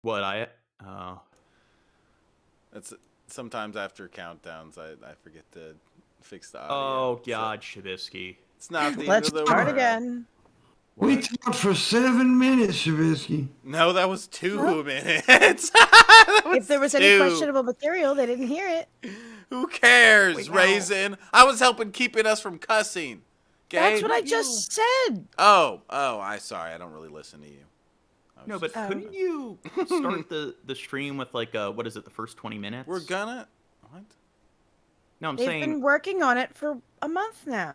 What I uh It's sometimes after countdowns, I forget to fix the audio. oh god, Shabisky. It's not the Let's end of the start world. again. We What? talked for 7 minutes, Shabisky. No, that was 2 Well, minutes. That If there was any 2. questionable material, they didn't hear it. Who cares, Wait, no. Raisin? I was helping keeping us from cussing. Okay? That's what I just said. Oh, sorry. I don't really listen to you. No, but Oh. couldn't you start the stream with like what is it, the first 20 minutes? We're gonna what? No, I'm They've saying been working on it for a month now.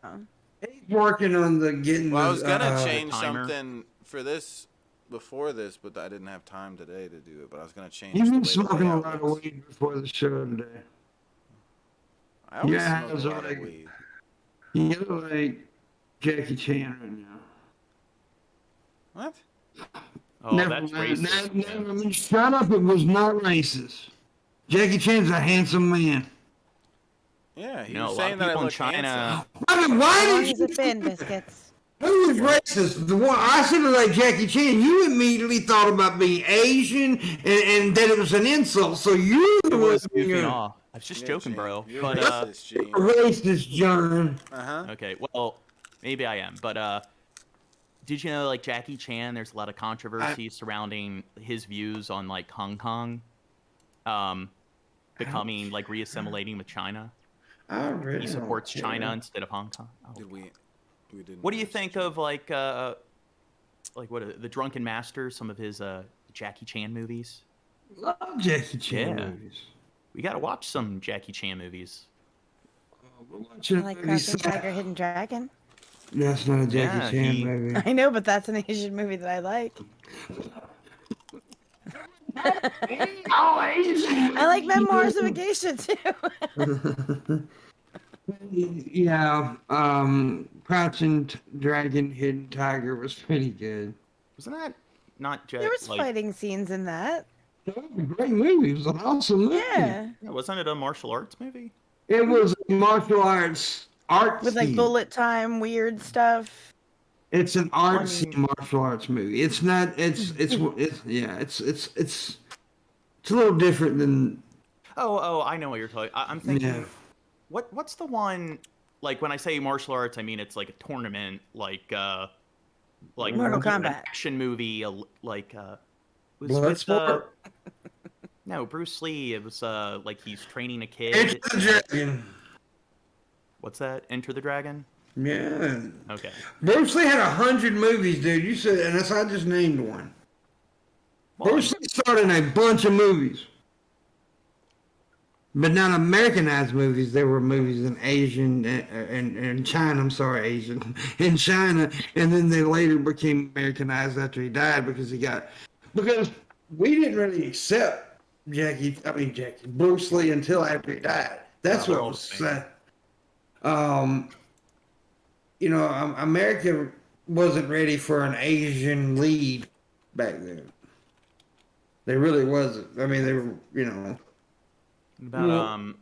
He's working on the getting. Well, I the, was gonna change timer. something for this before this, but I didn't have time today to do it. But I was gonna change. You've the been way the smoking a layout lot of looks. weed before the show today. I always Yeah, smoke it was a lot of like- weed. You look like Jackie Chan right now. What? oh, Never that's mind. racist. Never mind. Shut up! It was not racist. Jackie Chan's a handsome man. Yeah, he No, was a lot saying of that I people in look China. handsome. Why How long did has you? it been, Biscuits? Who was racist? The one I said it like Jackie Chan. You immediately thought about being Asian and that it was an insult. So you It was goofing being off. I was just Yeah, joking, Gene, bro. You're But racist, Gene. racist, John. okay, well, maybe I am. But did you know like Jackie Chan? There's a lot of controversy surrounding his views on like Hong Kong, becoming like reassimilating with China. I really He don't supports care. China instead of Hong Kong. Oh. Did we didn't. What do you watch think Gene. of like what the Drunken Master? Some of his Jackie Chan movies. Love Jackie Chan Yeah. movies. We gotta watch some Jackie Chan movies. We're I watching like a movie. Crouching Tiger, Hidden Dragon. That's not a Jackie Yeah, Chan he- movie. I know, but that's an Asian movie that I like. I like Memoirs of a Geisha too. Yeah, Crouching Dragon, Hidden Tiger was pretty good. Wasn't that not just There was like fighting scenes in that. It was a great movie. It was an awesome movie. Yeah, yeah, wasn't it a martial arts movie? It was a martial arts art with like scene. bullet time, weird stuff. It's an I art mean- scene martial arts movie. It's not. It's yeah. It's a little different than Oh, I know what you're talking. I'm thinking. yeah. What's the one? Like when I say martial arts, I mean it's like a tournament, like Mortal an Kombat. action movie, was Bloodsport. no Bruce Lee. It was like he's training a Enter kid. the Dragon. What's that? Enter the Dragon. Yeah. Okay. Bruce Lee had 100 movies, dude. You said, and that's I just named one. Well, Bruce Lee starred in a bunch of movies. But not Americanized movies. There were movies in Asian and China. I'm sorry, Asian in China, and then they later became Americanized after he died because we didn't really accept Bruce Lee until after he died. That's No, what they're all was the same. said. America wasn't ready for an Asian lead back then. They really wasn't. I mean, they were, about well-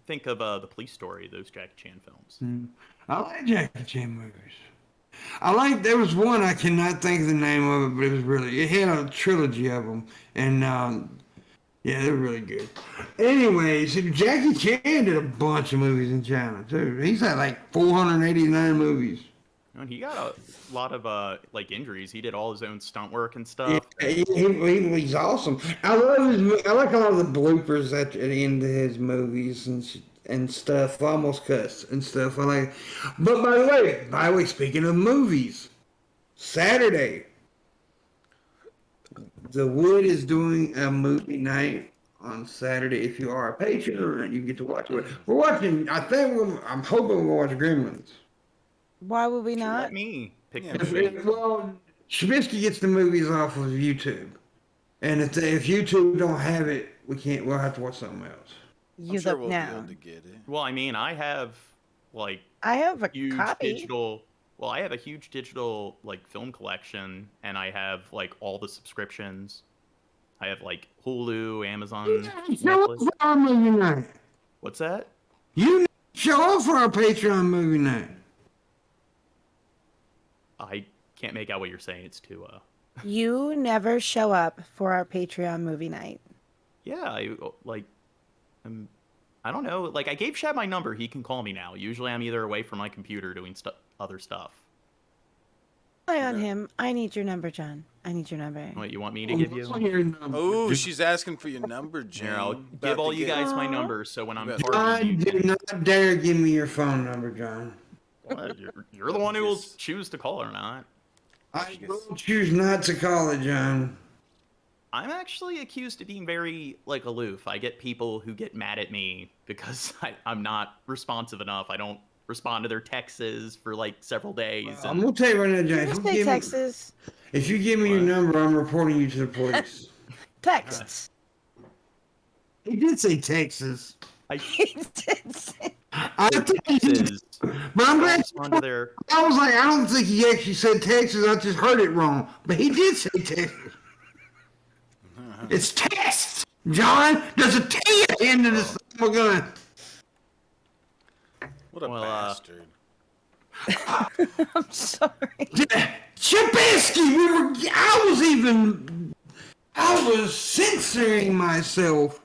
think of the Police Story, those Jackie Chan films. I like Jackie Chan movies. There was one, I cannot think of the name of it, but it had a trilogy of them. And, yeah, they're really good. Anyways, Jackie Chan did a bunch of movies in China, too. He's had like 489 movies. And he got a lot of like injuries. He did all his own stunt work and stuff. Yeah, he's awesome. I like a lot of the bloopers at the end of his movies and stuff. Almost cuss and stuff. I like. But by the way, speaking of movies, Saturday, The Wood is doing a movie night on Saturday. If you are a patron, you get to watch it. We're watching. I'm hoping we'll watch Gremlins. Why would we Let not? me pick Yeah, the sure. movie. Well, Trubisky gets the movies off of YouTube, and if YouTube don't have it, we'll have to watch something else. I'm You sure look we'll be now. able to get it. Well, I mean, I have like I have a huge copy. digital. Well, I have a huge digital like film collection, and I have like all the subscriptions. I have like Hulu, Amazon, Show up Netflix. for our movie night. What's that? You show up for our Patreon movie night. I can't make out what you're saying. It's too You never show up for our Patreon movie night. Yeah, I don't know. Like, I gave Shad my number. He can call me now. Usually, I'm either away from my computer doing other stuff. Rely on him. I need your number, John. I need your number. What, you want me to give you? Oh, she's asking for your number, Jane. Here, I'll give all you guys my number. So when I'm About to partying, John, do not dare give me your phone number, John. What? You're the one who will choose to call or not. I will choose not to call it, John. I'm actually accused of being very, like, aloof. I get people who get mad at me because I'm not responsive enough. I don't respond to their texts for, like, several days. I'm going to tell you right now, John. Just say Texas. If you give me your number, I'm reporting you to the police. Texas. He did say Texas. He did say. I think he did. Texas. But I'm glad. Respond to their... I was like, I don't think he actually said Texas. I just heard it wrong. But he did say Texas. It's text, John. There's a T at the end of this. We're gonna. What a bastard. I'm sorry. Chabinsky, I was censoring myself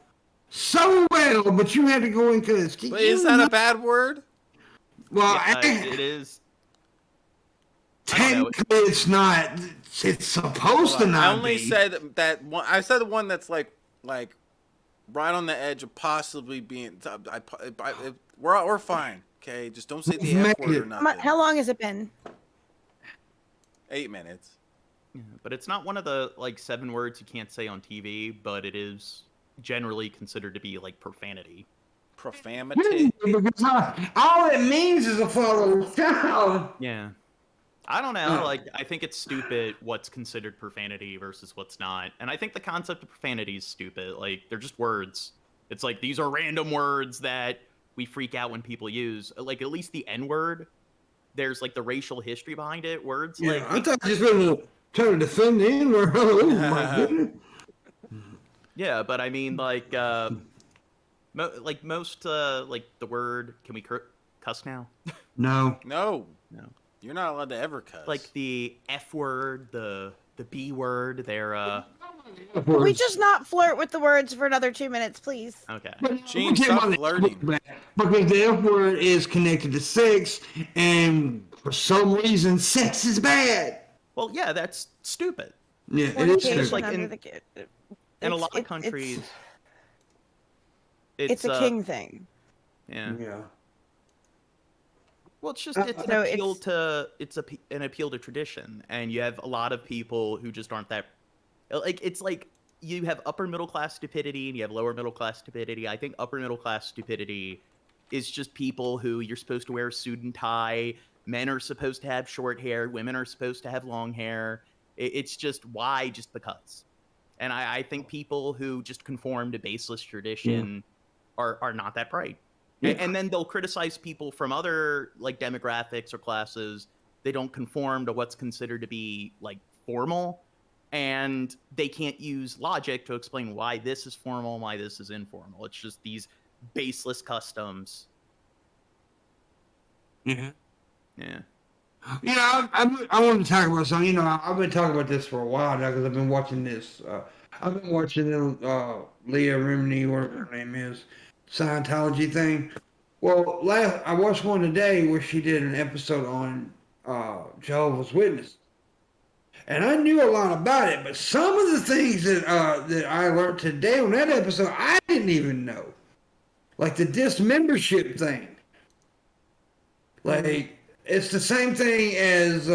so well, but you had to go into this. But is that a bad word? Well, Yeah, it is. technically it's not. It's supposed to not I only be. said that one. I said the one that's like right on the edge of possibly being. We're fine. Okay, just don't say the F word or nothing. How long has it been? 8 minutes. Yeah, but it's not one of the, like, 7 words you can't say on TV, but it is generally considered to be, like, profanity. Profanity. Because all it means is a follow child. Yeah. I don't know. Like, I think it's stupid what's considered profanity versus what's not. And I think the concept of profanity is stupid. Like, they're just words. It's like, these are random words that we freak out when people use. Like, at least the N-word, there's, like, the racial history behind it. Words, Yeah, like... I thought you were going to try to defend the N-word. Oh, my goodness. Yeah, but I mean, like, most, like, the word... Can we cuss now? No. No. No. You're not allowed to ever cuss. Like, the F word, the B word, they're, Will we just not flirt with the words for another 2 minutes, please? Okay. Gene, stop flirting. Because the F word is connected to sex, and for some reason, sex is bad. Well, yeah, that's stupid. Yeah, it is Fornication stupid. Like under in- the In a lot of countries, It's a king thing. Yeah. Yeah. Well, it's just it's an No, appeal it's- to an appeal to tradition, and you have a lot of people who just aren't that. Like, it's like you have upper middle class stupidity and you have lower middle class stupidity. I think upper middle class stupidity is just people who you're supposed to wear a suit and tie. Men are supposed to have short hair. Women are supposed to have long hair. It's just why, just because. And I think people who just conform to baseless tradition are not that bright. Yeah. And then they'll criticize people from other, like, demographics or classes. They don't conform to what's considered to be, like, formal, and they can't use logic to explain why this is formal and why this is informal. It's just these baseless customs. Yeah. Yeah. You know, I want to talk about something. You know, I've been talking about this for a while now because I've been watching this. I've been watching Leah Remini, whatever her name is, Scientology thing. Well, I watched one today where she did an episode on Jehovah's Witnesses. And I knew a lot about it, but some of the things that I learned today on that episode, I didn't even know. Like the dismembership thing. Like, it's the same thing as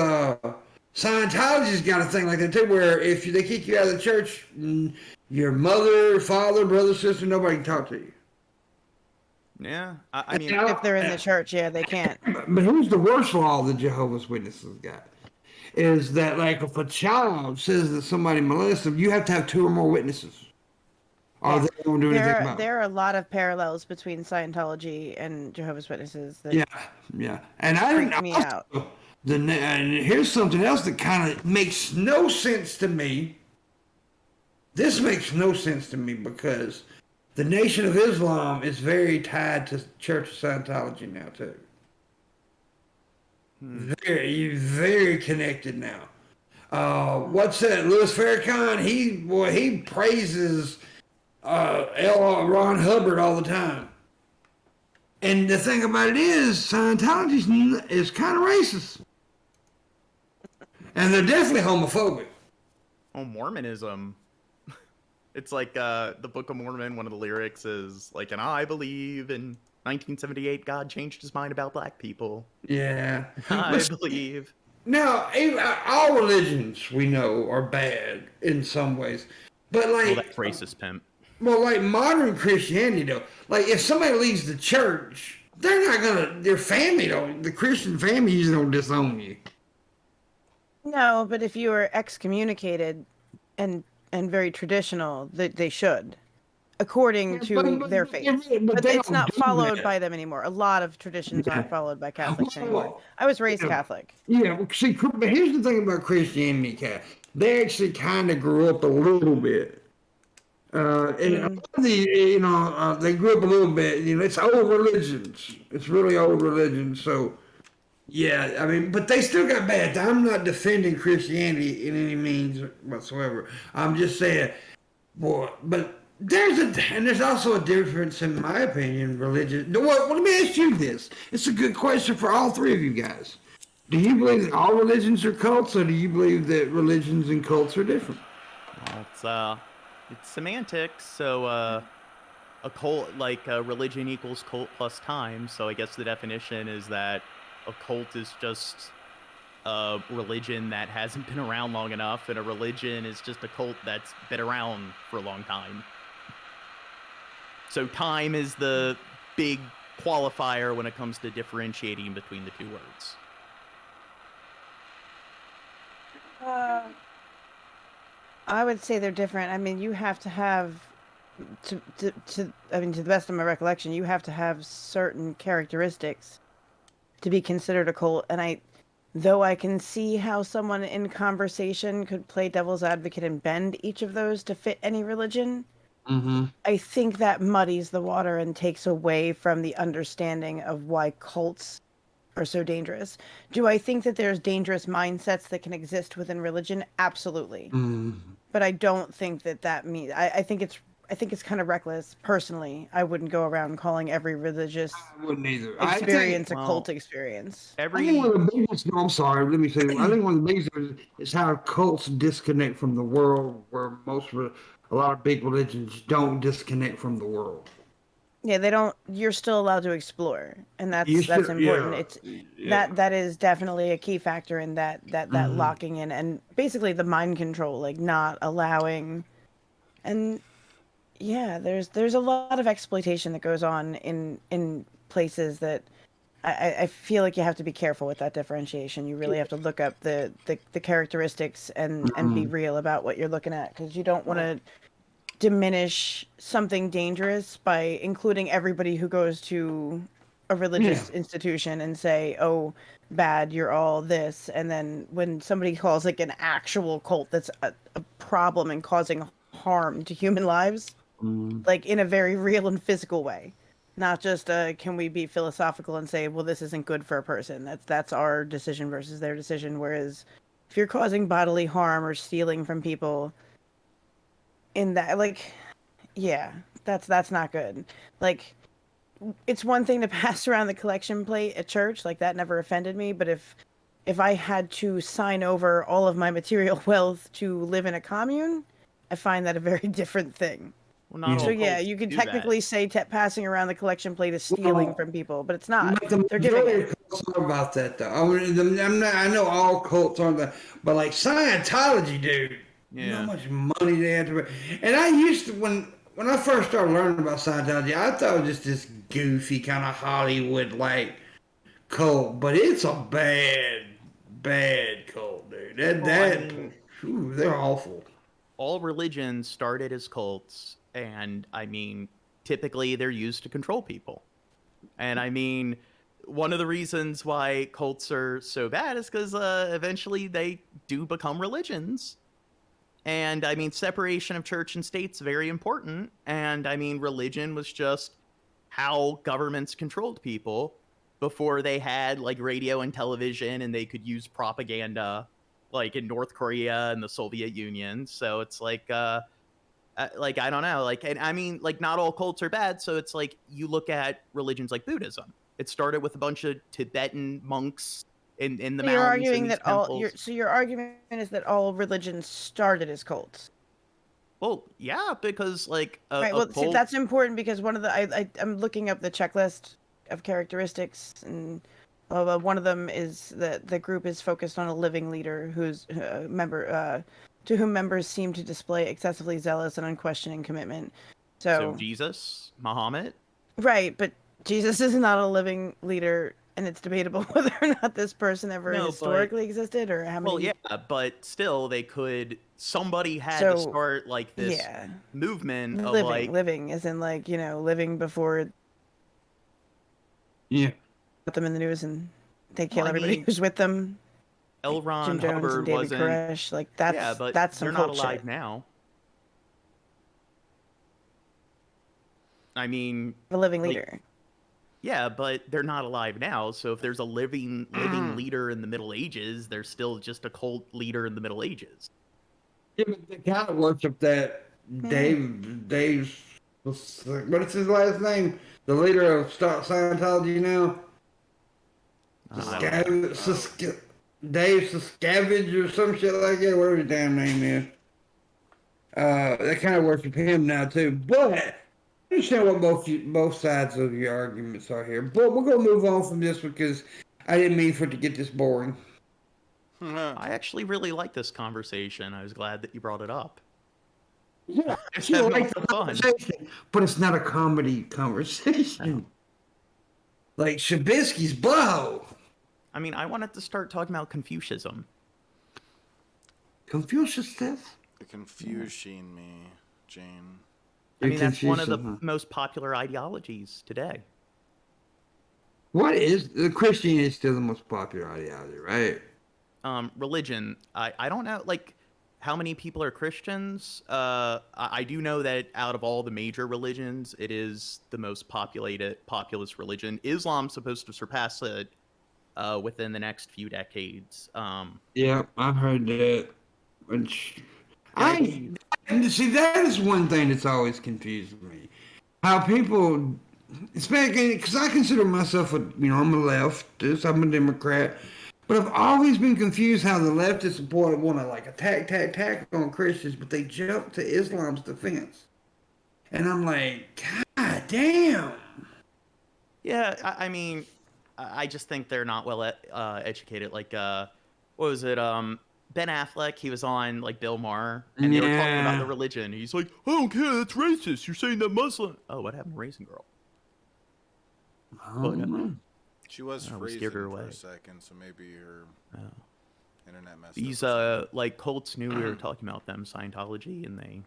Scientology's got a thing like that too, where if they kick you out of the church, your mother, father, brother, sister, nobody can talk to you. Yeah. I mean, If they're in the church, yeah, they can't. But who's the worst law the Jehovah's Witnesses got? Is that, like, if a child says that somebody molested them, you have to have 2 or more witnesses. Or they won't do anything about it. There are a lot of parallels between Scientology and Jehovah's Witnesses. That Yeah. And I didn't freak me out. And here's something else that kind of makes no sense to me. This makes no sense to me because the Nation of Islam is very tied to Church of Scientology now, too. Very, very connected now. What's that? Louis Farrakhan. He praises Ron Hubbard all the time. And the thing about it is, Scientology is kind of racist, and they're definitely homophobic. Oh, Mormonism. It's like the Book of Mormon. One of the lyrics is like, "And I believe in 1978, God changed his mind about black people. Yeah. I believe." Now, all religions we know are bad in some ways, but Well, like, that's racist, pimp. well, like modern Christianity though, like if somebody leaves the church, they're not gonna. Their family don't. The Christian family usually don't disown you. No, but if you are excommunicated and very traditional, they should, according to their faith. But they it's don't not do followed that. by them anymore. A lot of traditions Yeah. aren't followed by Catholics Well, anymore. I was raised yeah. Catholic. Yeah, well, see, but here's the thing about Christianity, Kat. They actually kind of grew up a little bit. And a lot of they grew up a little bit. It's old religions. It's really old religions. So, yeah, I mean, but they still got bad. I'm not defending Christianity in any means whatsoever. I'm just saying, boy, but there's also a difference, in my opinion, religion. Well, let me ask you this. It's a good question for all three of you guys. Do you believe that all religions are cults, or do you believe that religions and cults are different? Well, it's semantics. So a cult, like religion equals cult plus time. So I guess the definition is that a cult is just a religion that hasn't been around long enough, and a religion is just a cult that's been around for a long time. So time is the big qualifier when it comes to differentiating between the two words. I would say they're different. I mean, you have to have I mean, to the best of my recollection, you have to have certain characteristics to be considered a cult. And though I can see how someone in conversation could play devil's advocate and bend each of those to fit any religion, I think that muddies the water and takes away from the understanding of why cults are so dangerous. Do I think that there's dangerous mindsets that can exist within religion? Absolutely. But I don't think that means. I think it's kind of reckless. Personally, I wouldn't go around calling every religious I wouldn't either. experience a well, cult experience. I think one of the biggest. No, I'm sorry. Let me say. I think one of the biggest is how cults disconnect from the world, where a lot of big religions don't disconnect from the world. Yeah, they don't. You're still allowed to explore, and that's important. Yeah, It's that is definitely a key factor in that locking in, and basically the mind control, like not allowing, and yeah, there's a lot of exploitation that goes on in places that I feel like you have to be careful with that differentiation. You really have to look up the characteristics and be real about what you're looking at, because you don't want to diminish something dangerous by including everybody who goes to a religious institution and say, oh, bad, you're all this. And then when somebody calls like an actual cult that's a problem and causing harm to human lives, like in a very real and physical way, not just can we be philosophical and say, well, this isn't good for a person. That's our decision versus their decision. Whereas if you're causing bodily harm or stealing from people, in that, like, yeah, that's not good. Like, it's one thing to pass around the collection plate at church, like that never offended me, but if I had to sign over all of my material wealth to live in a commune, I find that a very different thing. Well, not So all yeah, cults you can do technically that. say passing around the collection plate is stealing from people, but it's not. But the They're giving majority it. of cults are about that, though. I know all cults aren't that, but like Scientology, dude. You know how Yeah. much money they have to pay. And I used to, when I first started learning about Scientology, I thought it was just this goofy kind of Hollywood like cult, but it's a bad cult, dude. They're awful. All religions started as cults, and I mean, typically they're used to control people. And I mean, one of the reasons why cults are so bad is because eventually they do become religions. And I mean, separation of church and state's very important. And I mean, religion was just how governments controlled people before they had like radio and television and they could use propaganda. like in North Korea and the Soviet Union. So it's like I don't know, like, and I mean, like, not all cults are bad. So it's like you look at religions like Buddhism. It started with a bunch of Tibetan monks in the So you're mountains in arguing these that all temples. your argument is that all religions started as cults. Well, yeah, because like Right. a Well, see, cult. that's important because one of the I'm looking up the checklist of characteristics, and one of them is that the group is focused on a living leader who's member to whom members seem to display excessively zealous and unquestioning commitment. So So, Jesus, Muhammad. right, but Jesus is not a living leader, and it's debatable whether or not this person ever No, but historically existed or how many. well, yeah, but still, they could. Somebody had to So, start like this yeah, movement of like. living, as in like living before Yeah. put them in the news and they kill Well, I everybody mean, who's with them. L. Like Ron Jim Jones and Hubbard David wasn't. Koresh. Like Yeah, but that's some they're not cult alive shit. now. I mean, A living like, leader. yeah, but they're not alive now. So if there's a living leader in the Middle Ages, there's still just a cult leader in the Middle Ages. Yeah, but they kind of worship that Dave's, what is his last name? The leader of Scientology now? Dave Scavenge or some shit like that, whatever his damn name is. They kind of worship him now too. But I understand what both sides of your arguments are here. But we're gonna move on from this because I didn't mean for it to get this boring. I actually really like this conversation. I was glad that you brought it up. Yeah, Just you having like some the fun. conversation, but it's not a comedy conversation. No. Like Shabisky's butthole. I mean, I wanted to start talking about Confucianism. Confucius says. You're confusing me, Jane. I mean, that's one of the Confucius, huh? most popular ideologies today. What is Christianity is still the most popular ideology, right? Religion. I don't know, like, how many people are Christians. I do know that out of all the major religions, it is the most populous religion. Islam's supposed to surpass it within the next few decades. Yeah, I've heard that. Which I I see, that is one thing that's always confused me. How people, especially because I consider myself I'm a leftist, I'm a Democrat, but I've always been confused how the leftists want to like attack on Christians, but they jump to Islam's defense, and I'm like, God damn. Yeah, I mean, I just think they're not well educated. Like, what was it? Ben Affleck, he was on like Bill Maher, and they were talking about the religion. He's like, I don't care, that's racist. You're saying that Muslim. Oh, what happened to Raisin Girl? Oh, no. She was Oh, we freezing scared her for away. a second, so maybe her internet messed These up. like cults knew we were talking about them, Scientology, and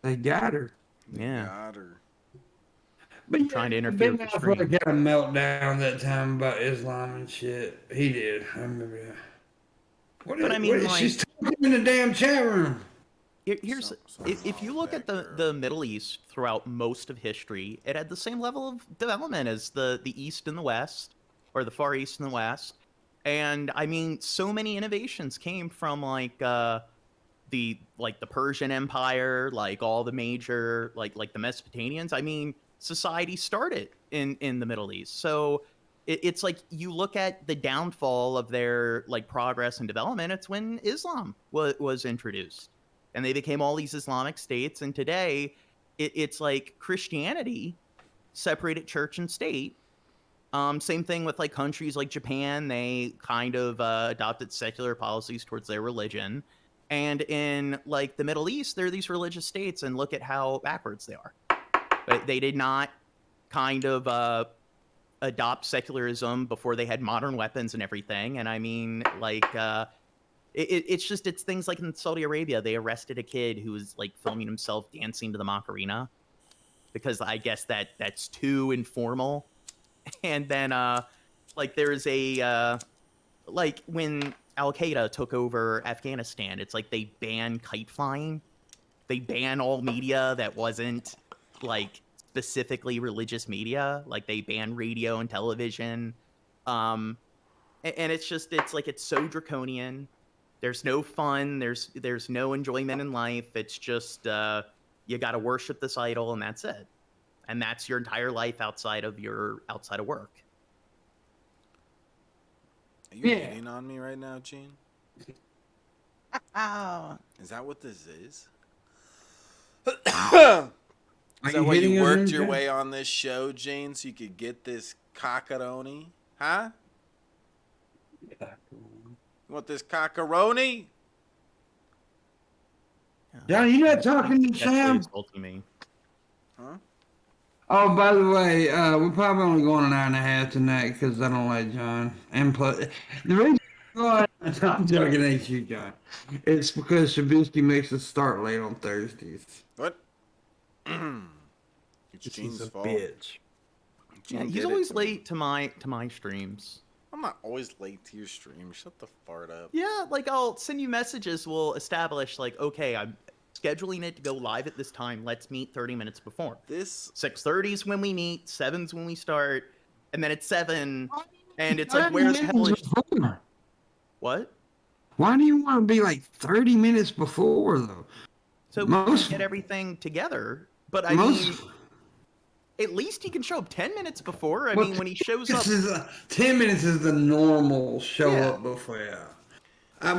They got her. yeah. Got her. But Trying to interfere Ben with the Affleck stream. had a meltdown that time about Islam and shit. He did. I remember that. But I mean, she's talking in the damn chat room. Here's Something's if you wrong look back at there. the Middle East throughout most of history, it had the same level of development as the East and the West, or the Far East and the West. And I mean, so many innovations came from like the Persian Empire, like all the major like the Mesopotamians. I mean, society started in the Middle East. So it's like you look at the downfall of their like progress and development. It's when Islam was introduced, and they became all these Islamic states. And today, it's like Christianity separated church and state. Same thing with like countries like Japan. They kind of adopted secular policies towards their religion. And in like the Middle East, there are these religious states, and look at how backwards they are. But they did not kind of adopt secularism before they had modern weapons and everything. And I mean, like, it's things like in Saudi Arabia, they arrested a kid who was like filming himself dancing to the Macarena because I guess that's too informal. And then, like, there's a like when Al Qaeda took over Afghanistan, it's like they banned kite flying. They ban all media that wasn't like specifically religious media. Like they ban radio and television. And it's like it's so draconian. There's no fun. There's no enjoyment in life. It's just you got to worship this idol, and that's it. And that's your entire life outside of work. Are you Yeah. hitting on me right now, Gene? Oh. Is that what this is? Are Is that why hitting you on worked me, your John? way on this show, Gene, so you could get this cockaroni? Huh? You want this cockaroni? John, you not talking to Sexually Sam? assaulting me. Huh? Oh, by the way, we're probably only going an hour and a half tonight because I don't like John. And plus, the reason I'm joking at you, John. It's because Shabisky makes us start late on Thursdays. What? It's He's Gene's a fault. bitch. Gene Yeah, did he's it always to me. late to my streams. I'm not always late to your stream. Shut the fart up. Yeah, like I'll send you messages. We'll establish like, okay, I'm scheduling it to go live at this time. Let's meet 30 minutes before. This 6:30 is when we meet. 7's when we start, and then it's 7, and it's like, 30 where the hell minutes is before. what? Why do you want to be like 30 minutes before, though? So we Most- can get everything together. But I Most- mean, at least he can show up 10 minutes before. I Well, mean, when he shows This up, is 10 minutes is the normal show Yeah. up before. Yeah.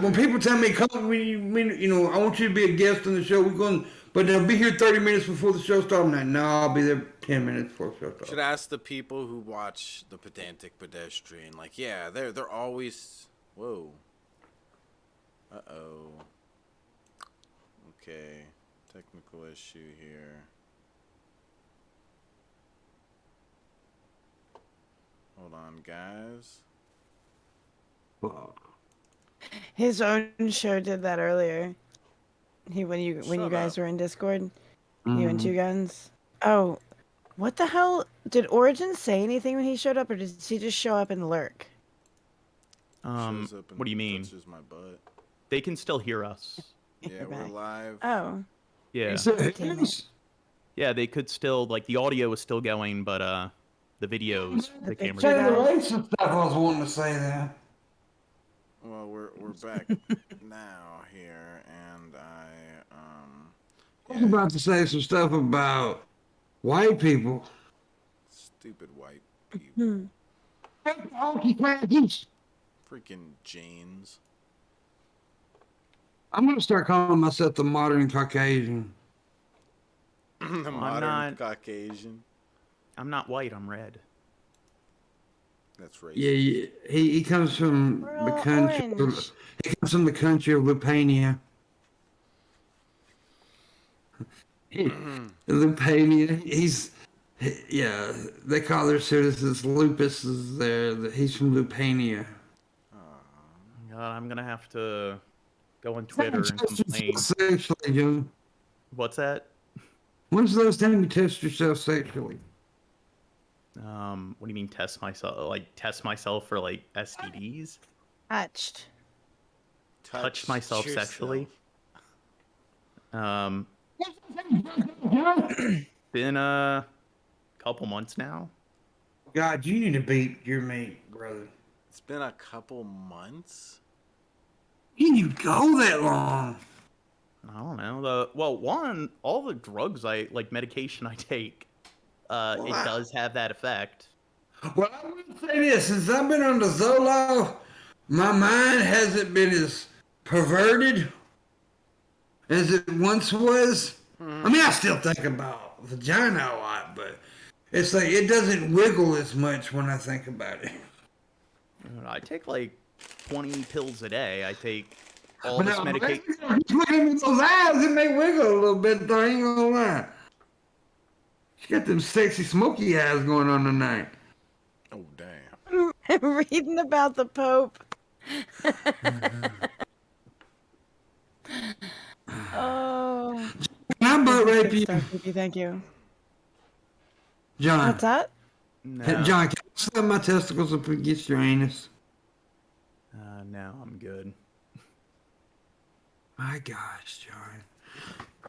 When people tell me, come, I want you to be a guest on the show, we're going, but they'll be here 30 minutes before the show starts. I'm like, no, I'll be there 10 minutes before the show starts. should ask the people who watch the pedantic pedestrian. Like, yeah, they're always. Whoa. Uh-oh. Okay. Technical issue here. Hold on, guys. Fuck. His own show did that earlier. When you Shut guys up. were in Discord, you Mm-hmm. and Two Guns. Oh, what the hell? Did Origin say anything when he showed up, or did he just show up and lurk? Shows up and what do you mean? touches my butt. they can still hear us. Yeah, You're we're back. live. Oh, Yeah, Damn it. yeah, they could still like the audio is still going, but the videos, the Big cameras. Say Two the Guys. racist stuff I was wanting to say there. Well, we're back now here, and I was about to say some stuff about white people. stupid white people, Honky crackers. freaking Janes. I'm going to start calling myself the modern Caucasian. The modern not- Caucasian. I'm not white. I'm red. That's racist. Yeah, he comes from We're the all country. orange. He comes from the country of Lupania. Lupania. Yeah, they call their citizens lupus. Is there? He's from Lupania. God, I'm gonna have to go on Twitter and complain. Sexually, John. What's that? When's the last time you test yourself sexually? What do you mean test myself? Like test myself for like STDs? touched. Touch myself yourself. sexually? Been a couple months now. God, you need to beat your meat, brother. It's been a couple months. You need to go that long. I don't know. All the drugs I like medication I take, it does have that effect. Well, I will say this: since I've been on the Zoloft, my mind hasn't been as perverted as it once was. I mean, I still think about vagina a lot, but it's like it doesn't wiggle as much when I think about it. I take like 20 pills a day. I take all But this now, medication. he's looking at me with those eyes, it may wiggle a little bit, though. I ain't gonna lie. She got them sexy smoky eyes going on tonight. Oh damn. I'm reading about the Pope. Oh. Can I butt rape you, Thank you. Thank you. John? What's that? No, John, can I slap my testicles up against your anus? no, I'm good. My gosh, John.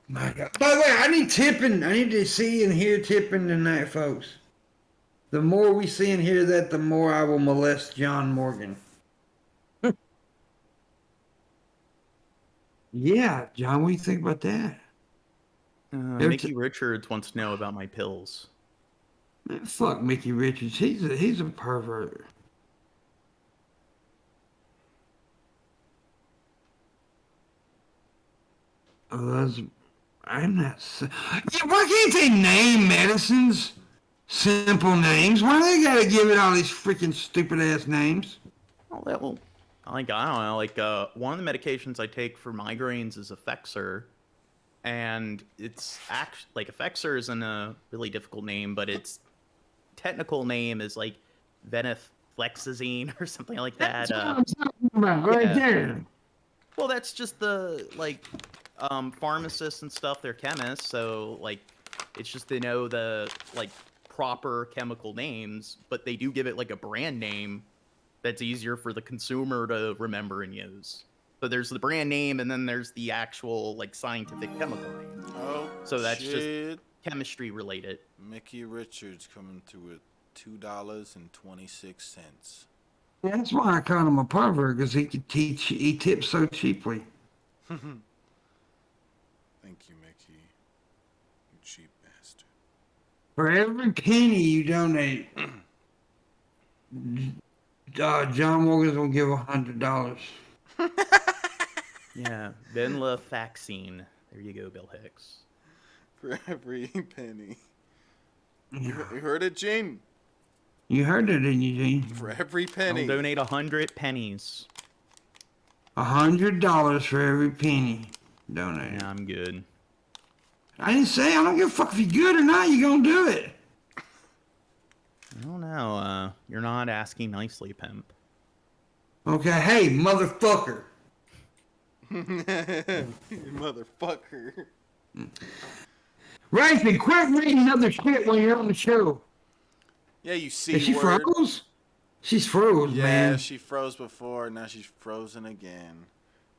My God. By the way, I need tipping. I need to see and hear tipping tonight, folks. The more we see and hear that, the more I will molest John Morgan. Yeah, John, what do you think about that? Every Mickey Richards wants to know about my pills. Man, fuck Mickey Richards. He's a pervert. Those, I'm not. Yeah, why can't they name medicines simple names? Why do they gotta give it all these freaking stupid ass names? Oh, that will. Like, I don't know. Like, one of the medications I take for migraines is Effexor, and it's actually like Effexor isn't a really difficult name, but its technical name is like venlafaxine or something like that. That's what I'm talking about right yeah. there. Well, that's just the like pharmacists and stuff. They're chemists, so like it's just they know the like proper chemical names, but they do give it like a brand name that's easier for the consumer to remember and use. So there's the brand name, and then there's the actual like scientific chemical name. Oh, So that's shit. just chemistry related. Mickey Richards coming through with $2.26. That's why I call him a pervert, because he could teach. He tips so cheaply. Thank you, Mickey. You cheap bastard. For every penny you donate, John Morgan's gonna give $100. Yeah, venlafaxine. There you go, Bill Hicks. For every penny. You heard it, Gene? You heard it, didn't you, Gene? For every I'll penny. donate 100 pennies. $100 for every penny donated. Yeah, I'm good. I didn't say I don't give a fuck if you're good or not. You gonna do it? I don't know. You're not asking nicely, pimp. Okay, hey, motherfucker. You motherfucker. Rafe, quit reading other shit when you're on the show. Yeah, you see. Is she froze? She's froze, Yeah, man. she froze before. Now she's frozen again.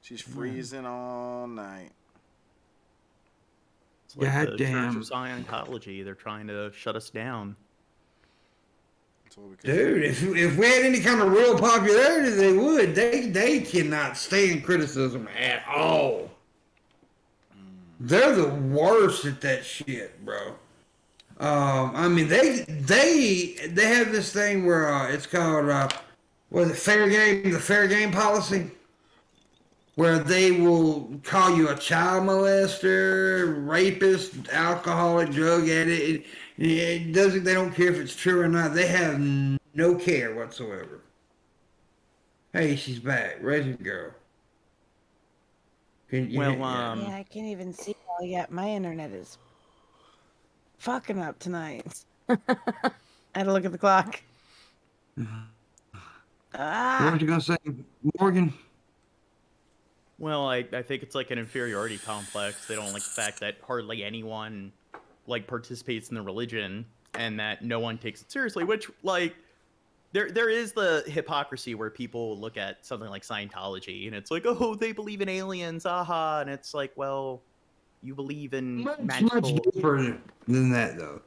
She's freezing all night. It's like God the Church damn. of Scientology. They're trying to shut us down. That's what we can Dude, if we had any kind of real popularity, they would. They cannot stand criticism at all. They're the worst at that shit, bro. I mean, they have this thing where it's called what is it, fair game, the fair game policy, where they will call you a child molester, rapist, alcoholic, drug addict. It doesn't. They don't care if it's true or not. They have no care whatsoever. Hey, she's back. Raise it, girl. Well, Yeah, I can't even see all yet. My internet is fucking up tonight. I had to look at the clock. What Ah, was you gonna say, Morgan? well, I think it's like an inferiority complex. They don't like the fact that hardly anyone like participates in the religion and that no one takes it seriously, which like there is the hypocrisy where people look at something like Scientology and it's like, oh, they believe in aliens, aha, and it's like, well, you believe in Much magical. deeper than that, though.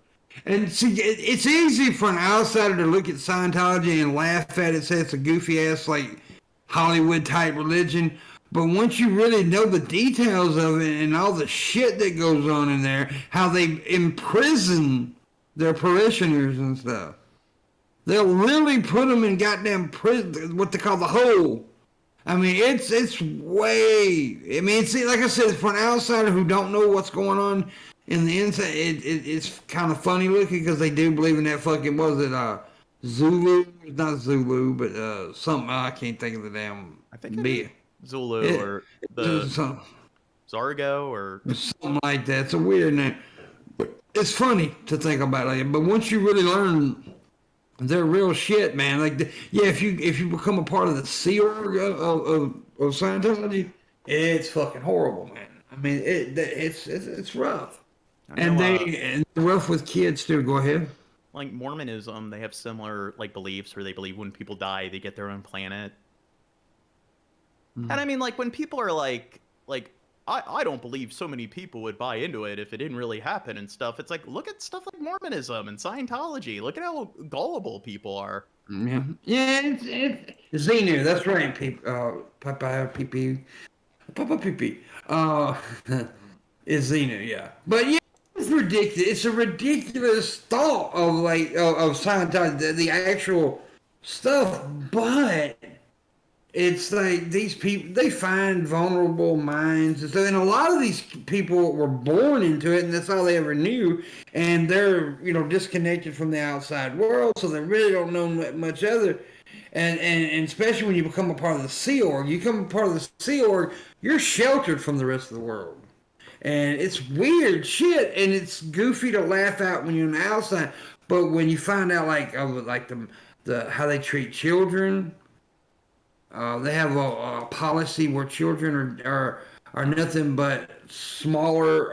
And see, it's easy for an outsider to look at Scientology and laugh at it, say it's a goofy ass like Hollywood type religion. But once you really know the details of it and all the shit that goes on in there, how they imprison their parishioners and stuff, they'll really put them in goddamn prison, what they call the hole. I mean, it's way. I mean, it's like I said, for an outsider who don't know what's going on in the inside, it's kind of funny looking because they do believe in that fucking, what was it, Zulu? Not Zulu, but something, I can't think of the damn. I think it is Zulu or the Zargo or something like that. It's a weird name. But it's funny to think about it. But once you really learn they're real shit, man. Like, yeah, if you become a part of the Sea Org of Scientology, it's fucking horrible, man. I mean, it's rough, and they're rough with kids too. Go ahead. like Mormonism, they have similar like beliefs where they believe when people die, they get their own planet. And I mean, like when people are like I don't believe so many people would buy into it if it didn't really happen and stuff. It's like, look at stuff like Mormonism and Scientology. Look at how gullible people are. Yeah, it's Xenu. That's right, PP. Papa Pee Pee. Is Xenu, yeah. But yeah, it's ridiculous. It's a ridiculous thought of like of Scientology, the actual stuff. But it's like these people, they find vulnerable minds, and so and a lot of these people were born into it, and that's all they ever knew, and they're disconnected from the outside world, so they really don't know much other. And especially when you become a part of the Sea Org, you become a part of the Sea Org, you're sheltered from the rest of the world. And it's weird shit, and it's goofy to laugh out when you're on the outside. But when you find out, like the how they treat children, they have a policy where children are nothing but smaller,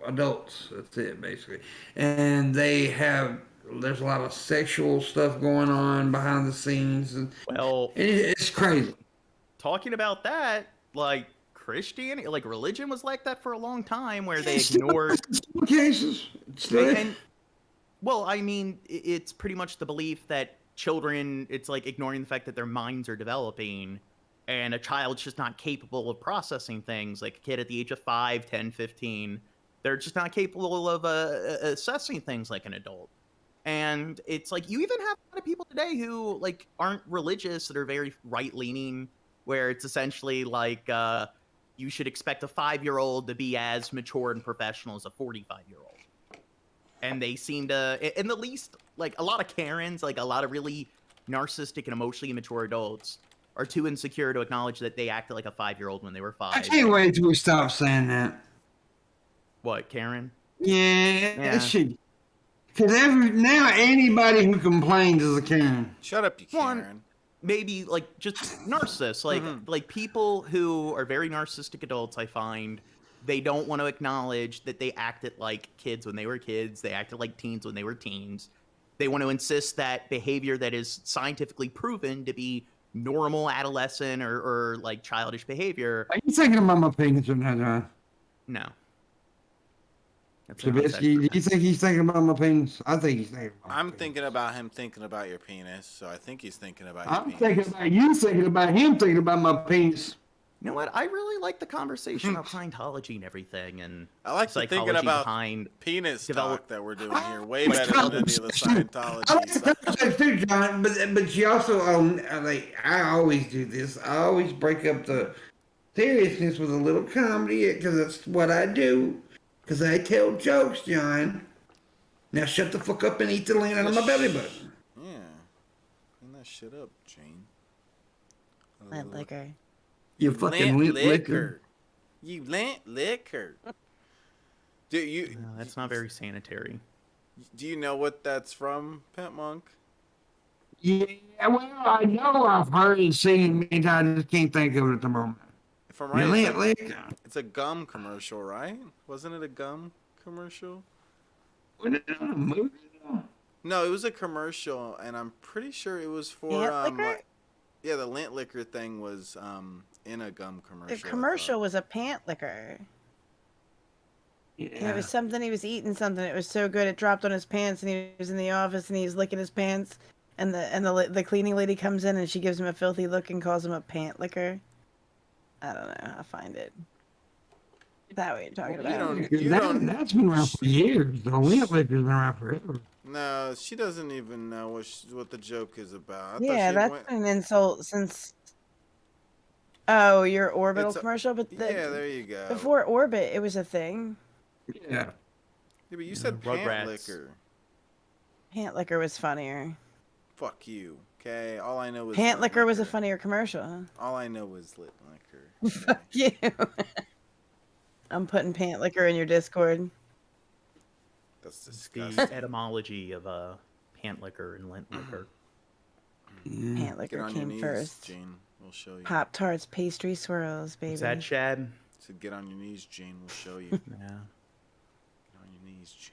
adults. That's it, basically. And there's a lot of sexual stuff going on behind the scenes, and Well, it's crazy. talking about that, like Christianity, like religion was like that for a long time, where they It's still- ignored some cases. It's still- and well, I mean, it's pretty much the belief that children, it's like ignoring the fact that their minds are developing, and a child's just not capable of processing things. Like a kid at the age of 5, 10, 15, they're just not capable of assessing things like an adult. And it's like you even have a lot of people today who like aren't religious, that are very right-leaning, where it's essentially like you should expect a 5-year-old to be as mature and professional as a 45-year-old. And they seem to, in the least, like a lot of Karens, like a lot of really narcissistic and emotionally immature adults are too insecure to acknowledge that they acted like a 5-year-old when they were 5. I can't wait till we stop saying that. What, Karen? Yeah, Yeah. that shit. Because now anybody who complains is a Karen. Shut up, you One- Karen. Maybe like just narcissists, like Mhm. like people who are very narcissistic adults. I find they don't want to acknowledge that they acted like kids when they were kids. They acted like teens when they were teens. They want to insist that behavior that is scientifically proven to be normal adolescent or like childish behavior. Are you thinking about my penis or not, John? No. That's a concept Trubisky, for do you think he's thinking about my penis? I think he's thinking about my I'm penis. thinking about him thinking about your penis, so I think he's thinking about your I'm penis. thinking about you thinking about him thinking about my penis. You know what? I really like the conversation about Scientology and everything, and I like the psychology thinking about behind. penis develop- talk that we're doing here. Way Like better than any of the Scientology I like stuff. conversations too, John, but you also like I always do this. I always break up the seriousness with a little comedy because that's what I do. Because I tell jokes, John. Now shut the fuck up and eat the land out of my belly button. Yeah. Clean that shit up, Jane. Lint liquor. You fucking lint liquor. You lint liquor. Do you No, that's not very sanitary. do you know what that's from, Pimp Monk? Yeah, well, I know I've heard and seen it many times. I just can't think of it at the moment. If I'm You right, lint liquor. it's a gum commercial, right? Wasn't it a gum commercial? Wasn't it on a movie? No, it was a commercial, and I'm pretty sure it was for Lint liquor? like, yeah, the lint liquor thing was in a gum commercial. The I commercial thought. was a pant liquor. And Yeah. it was something he was eating something. It was so good it dropped on his pants, and he was in the office and he was licking his pants, and the cleaning lady comes in and she gives him a filthy look and calls him a pant licker. I don't know. I'll find it. Is that what you're talking You about? don't- you don't- That's been around for years. The lint liquor's been around forever. No, she doesn't even know what the joke is about. I thought Yeah, she that's went- been an insult since. Oh, your orbital It's a- commercial, but yeah, there you go. before Orbit, it was a thing. Yeah. Yeah, but you said pant Rugrats. liquor. Pant liquor was funnier. Fuck you. Okay, all I know is Pant lint liquor was a liquor. funnier commercial. All I know is lit liquor. Fuck you. I'm putting pant liquor in your Discord. That's The disgusting. etymology of pant liquor and lint liquor. Yeah. Pant Get liquor on your came knees, first. Gene. We'll show you. Pop tarts, pastry swirls, baby. Is that Shad? So get on your knees, Gene. We'll show you. Get Yeah. on your knees, Gene.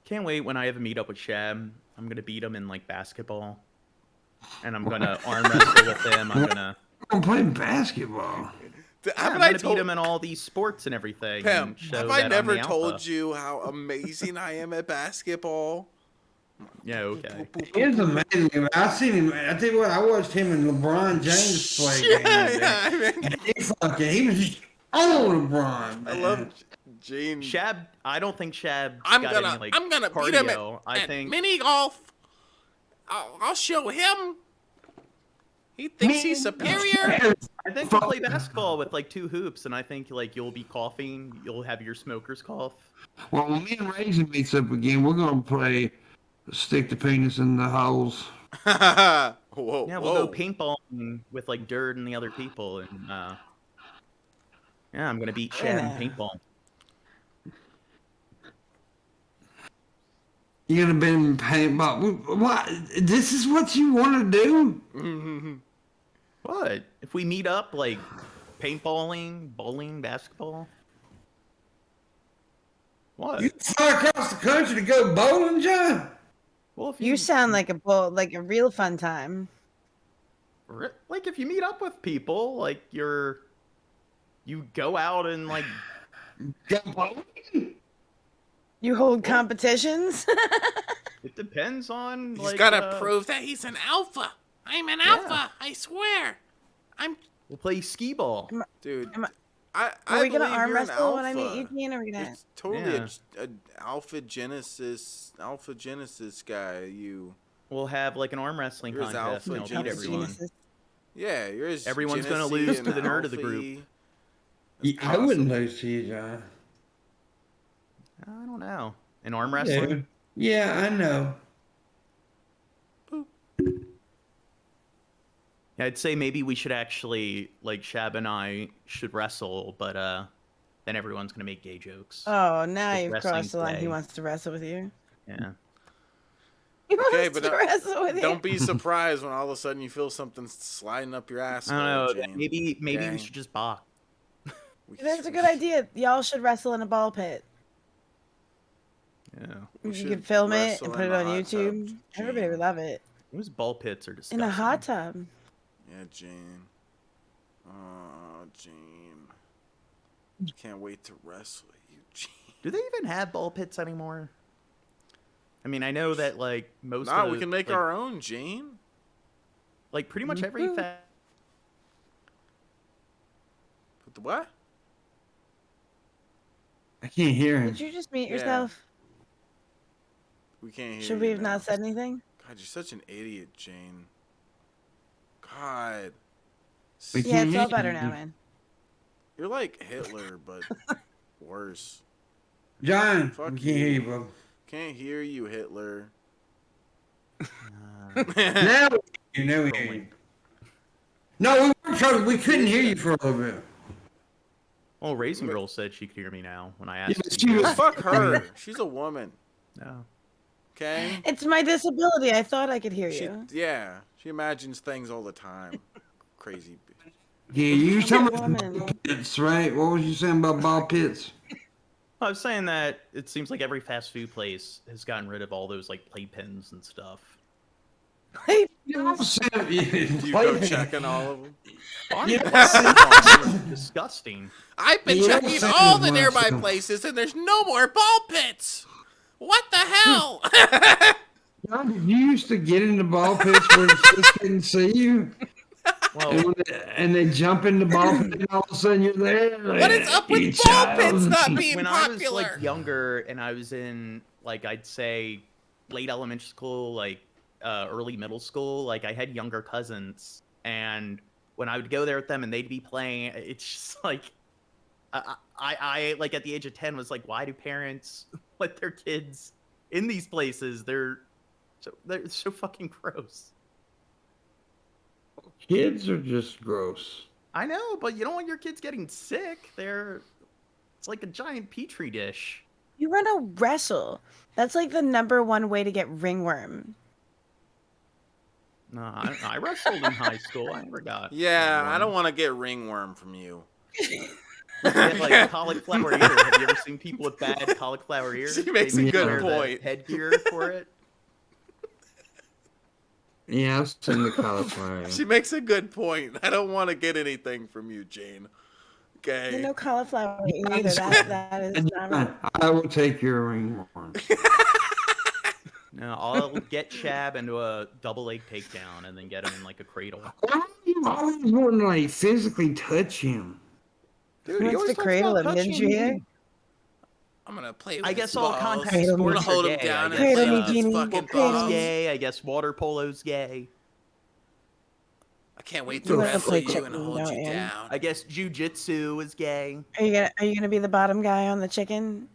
Can't wait when I have a meet up with Shab. I'm gonna beat him in like basketball, and I'm gonna arm wrestle with him. I'm gonna. I'm playing basketball. Yeah, I'm Haven't I gonna beat told him in all these sports and everything. Pim, and show have that I I'm never the told alpha. you how amazing I am at basketball? Yeah, okay. He's amazing. I seen him. I tell you what, I watched him and LeBron James play. Yeah, man. And he was just on LeBron. I Man. love Gene. Shab, I don't think Shab's I'm got gonna any like beat him cardio. I at think mini golf. I'll show him. He thinks he's superior. I think we'll play basketball with like 2 hoops, and I think like you'll be coughing. You'll have your smoker's cough. Well, when me and Raisin meets up again, we're gonna play stick the penis in the holes. Whoa, Yeah, we'll go paintballing with like dirt and the other people, and yeah, I'm gonna beat Shab in paintball. You're gonna be in paintball. What? This is what you want to do? What? If we meet up, like paintballing, bowling, basketball? What? You fly across the country to go bowling, John? Well, if You sound like a real fun time. like if you meet up with people, like you go out and like Go bowling? You hold competitions? it depends on He's like gotta prove that he's an alpha. I'm an alpha. I swear. We'll play skee ball. Dude. Are I we gonna believe arm you're an wrestle when I alpha. meet you, Gene? Are we gonna? It's totally Yeah. a alpha genesis guy. You. We'll have like an arm wrestling Yours contest and alpha I'll beat Genesis. everyone. Yeah, you're as Everyone's gonna Genesee lose and to the nerd of the group. alpha-y Yeah, as I wouldn't possible. lose to you, John. I don't know. In arm wrestling? Yeah, I know. Yeah, I'd say maybe we should actually like Shab and I should wrestle, but then everyone's gonna make gay jokes. Oh, now It's you've wrestling's crossed the line. He gay. wants to wrestle with you. Yeah. He wants Okay, but to wrestle with you. don't be surprised when all of a sudden you feel something sliding up your ass. I don't know. Maybe Okay. we should just box. That's a good idea. Y'all should wrestle in a ball pit. Yeah. We You should could film it wrestle and put in it the on hot YouTube. tub, Everybody Gene. would love it. Those ball pits are disgusting. In a hot tub. Yeah, Gene. Oh, Gene. Can't wait to wrestle you, Gene. Do they even have ball pits anymore? I mean, I know that like most. Nah, of we can make like, our own, Gene. Like pretty much every Mhm. Put the what? I can't hear him. Did you just mute Yeah. yourself? We can't hear Should you we have now. not said anything? God, you're such an idiot, Jane. God. We Yeah, can't it's all hear better you. now, man. You're like Hitler, but worse. John, Fuck we can't hear you. you, bro. Can't hear you, Hitler. Now we hear you. No, we weren't trying. We couldn't hear you for a little bit. Well, Raisin Girl said she could hear me now when I asked. Yeah, her. she was- Fuck her. She's a woman. No. Okay? It's my disability. I thought I could hear She, you. yeah. She imagines things all the time. Crazy bitch. Yeah, you were talking I'm a about woman. ball pits, right? What was you saying about ball pits? I was saying that it seems like every fast food place has gotten rid of all those like playpens and stuff. You know, Sam, Do you go checking all of them? It's disgusting. I've been You know, checking Sam all the wants nearby to- places and there's no more ball pits. What the hell? John, did you used to get in the ball pits where the kids couldn't see you? Well, And they jump in the ball pit and all of a sudden you're there. What is up with You ball child. pits not being when I was popular? like younger and I was in like I'd say late elementary school, like early middle school, like I had younger cousins, and when I would go there with them and they'd be playing, it's just like I like at the age of 10 was like, why do parents let their kids in these places? They're so fucking gross. Kids are just gross. I know, but you don't want your kids getting sick. It's like a giant petri dish. You want to wrestle. That's like the #1 way to get ringworm. No, I wrestled in high school. I never got. Yeah, I ringworm. don't want to get ringworm from you. They have, like cauliflower ear. Have you ever seen people with bad cauliflower ear? She makes They a good wear the point. Headgear for it. Yeah, I've seen the cauliflower. She makes a good point. I don't want to get anything from you, Jane. Okay. There's no cauliflower either. That is not right. I will take your ringworm. No, I'll get Shab into a double leg takedown and then get him in like a cradle. Why do you always want to like physically touch him? Dude, Who he wants always to talks cradle about him? Didn't touching you hear? me. I'm gonna play with I his guess all balls. contact Cradle me. I'm gonna sports are hold him gay. down I and guess, play Cradle me, with his Genie. fucking golf's Cradle me. balls. gay. I guess water polo's gay. I can't wait You to wanna wrestle play you and chicken, hold don't you you? down. I guess jujitsu is gay. Are you gonna be the bottom guy on the chicken?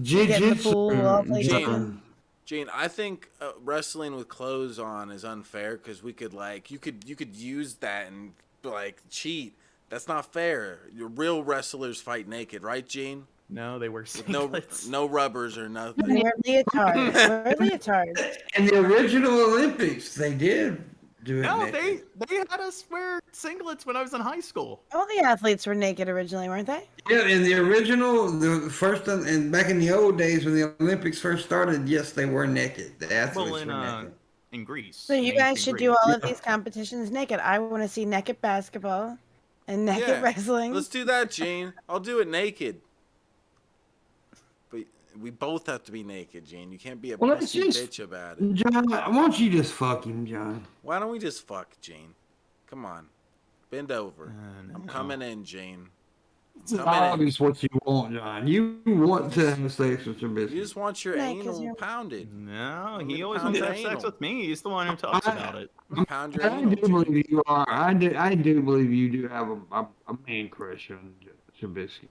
Get in the pool, I'll play Gene. chicken. Gene, I think wrestling with clothes on is unfair because we could like you could use that and like cheat. That's not fair. Your real wrestlers fight naked, right, Gene? No, they wear With no singlets. no rubbers or They nothing. wear leotards. Wear leotards. In the original Olympics, they did do it. No, naked. they had us wear singlets when I was in high school. All the athletes were naked originally, weren't they? Yeah, in the original, the first, and back in the old days when the Olympics first started, yes, they were naked. The athletes Well, were naked. in Greece. So you in guys ancient should Greece. do all of Yeah. these competitions naked. I want to see naked basketball and naked Yeah, wrestling. let's do that, Gene. I'll do it naked. But we both have to be naked, Gene. You can't be a Well, let's pussy just- bitch about it. John, why don't you just fuck him, John? Why don't we just fuck, Gene? Come on. Bend over. I'm no. coming in, Gene. It's Coming in. obvious what you want, John. You want to have sex with your You bitch. just want your Yeah, 'cause anal you're- pounded. No, Let he me always pound wants to your have sex anal. with me. He's the one who talks about it. Pound your I anal, do Gene. believe you are. I do believe you do have a man crush on Trubisky.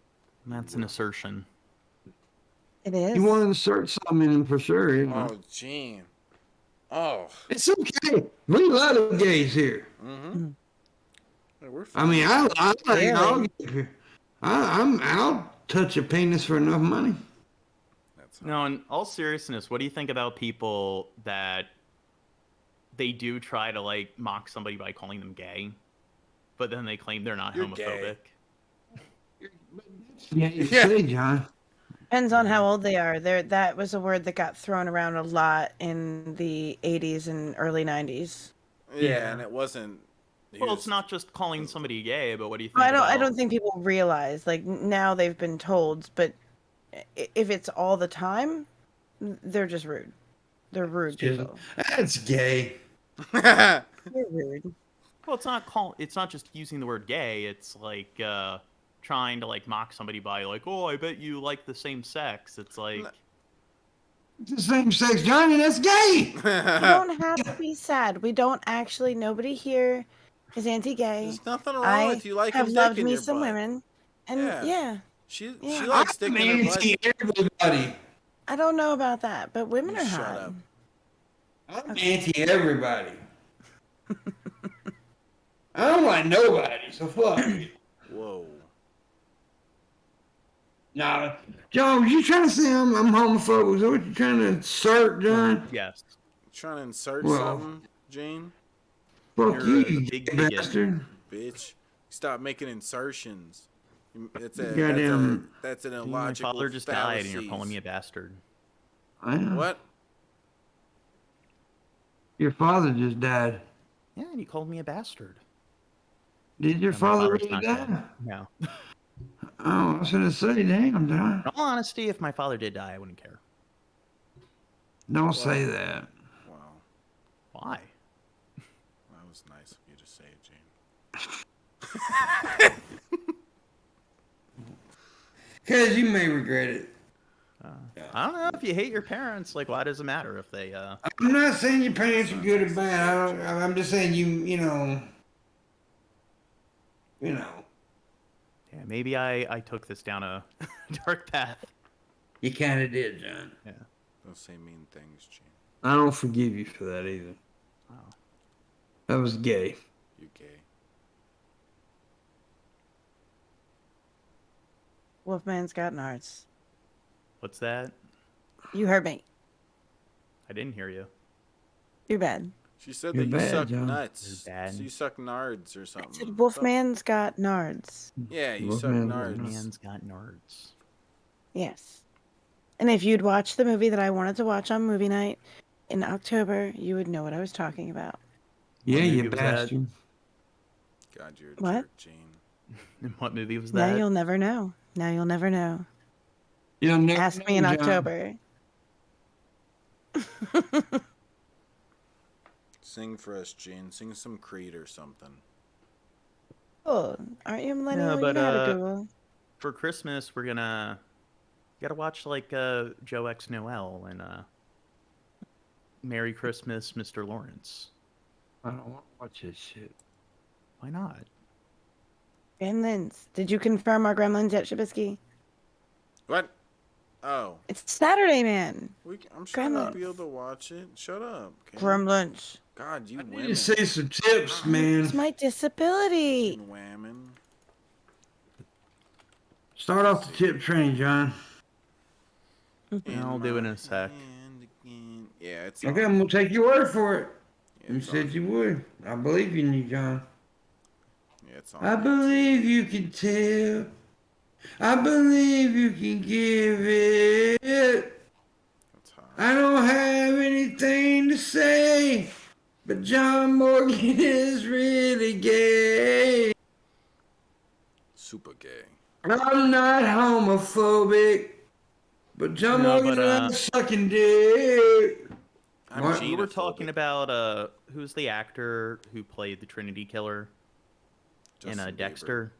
That's an assertion. It is. You want to insert something in him for sure. You know? Oh, Gene. Oh. It's okay. We love the gays here. Mm-hmm. Hey, we're I fine. mean, I like Really? I'll touch a penis for enough money. That's No, in all seriousness, what do you think about people that they do try to like mock somebody by calling them gay, but then they claim they're not You're homophobic? gay. Yeah, you Yeah. say, John. Depends on how old they are. That was a word that got thrown around a lot in the 80s and early 90s. Yeah, Yeah. and it wasn't. he Well, was- it's not just calling somebody gay, but what do you think? I don't about- think people realize. Like now they've been told, but if it's all the time, they're just rude. They're rude people. That's gay. They're rude. Well, it's not just using the word gay. It's like trying to like mock somebody by like, oh, I bet you like the same sex. It's like, It's the same sex, Johnny. That's gay. You don't have to be sad. We don't actually. Nobody here is anti-gay. There's nothing wrong I with you liking have dick loved in me your some butt. women, and Yeah. yeah, She Yeah. likes dick I'm in her butt. anti everybody. I don't know about that, but women You are shut hot. up. I'm anti everybody. I don't like nobody, so fuck. Whoa. Nah, John, was you trying to say I'm homophobic? Is that what you're trying to insert, John? yes. Trying to insert Well. something, Gene? Fuck You're you, a you big gay bigot. bastard. Bitch. Stop making insertions. That's Goddamn. that's an My illogical father just died, and you're fallacies. calling me a bastard. I know. What? Your father just died. Yeah, and you called me a bastard. Did your No, my father father's really not die? dead. No. Oh, I was gonna say, damn, John. In all honesty, if my father did die, I wouldn't care. Don't say that. Wow. Why? That was nice of you to say, Gene. Cause you may regret it. I don't know. If you hate your parents, like, why does it matter if they? I'm not saying your parents are good or bad. I'm just saying you know. Yeah, maybe I took this down a dark path. You kind of did, John. Yeah. Don't say mean things, Gene. I don't forgive you for that either. Oh. That was gay. You gay. Wolfman's got nards. What's that? You heard me. I didn't hear you. You're bad. She said You're that you bad, suck John. nuts. You're bad. So you suck nards or I something. said Wolfman's got nards. Yeah, you suck Wolfman's nards. Man's got nerds. Yes. And if you'd watched the movie that I wanted to watch on movie night in October, you would know what I was talking about. Yeah, What you movie was that? bastard. God, you're a What? jerk, Gene. And what movie was Now that? you'll never know. Now you'll never know. You'll never Ask me in know, John. October. Sing for us, Gene. Sing some Creed or something. Oh, aren't you a millennial? No, You but know how to Google. for Christmas we're gotta watch like Joe X Noel and Merry Christmas, Mr. Lawrence. I don't want to watch this shit. Why not? Gremlins. Did you confirm our Gremlins yet, Shabisky? What? Oh. It's Saturday, man. I'm sure I'll be Gremlins. able to watch it. Shut up. Okay? Gremlins. God, you I need women. to see some tips, man. It's my disability. You women. Start off the tip train, John. I'll do it in a sec. Yeah, it's Okay, on. I'm gonna take your word for it. Yeah, You it's said on. you would. I believe in you, John. Yeah, it's on. I believe you can tell. I believe you can give it. That's hot. I don't have anything to say, but John Morgan is really gay. Super gay. I'm not homophobic, but John No, Morgan but, and I'm sucking dick. I'm What? We were talking genophobic. about who's the actor who played the Trinity Killer in Justin Bieber. Dexter.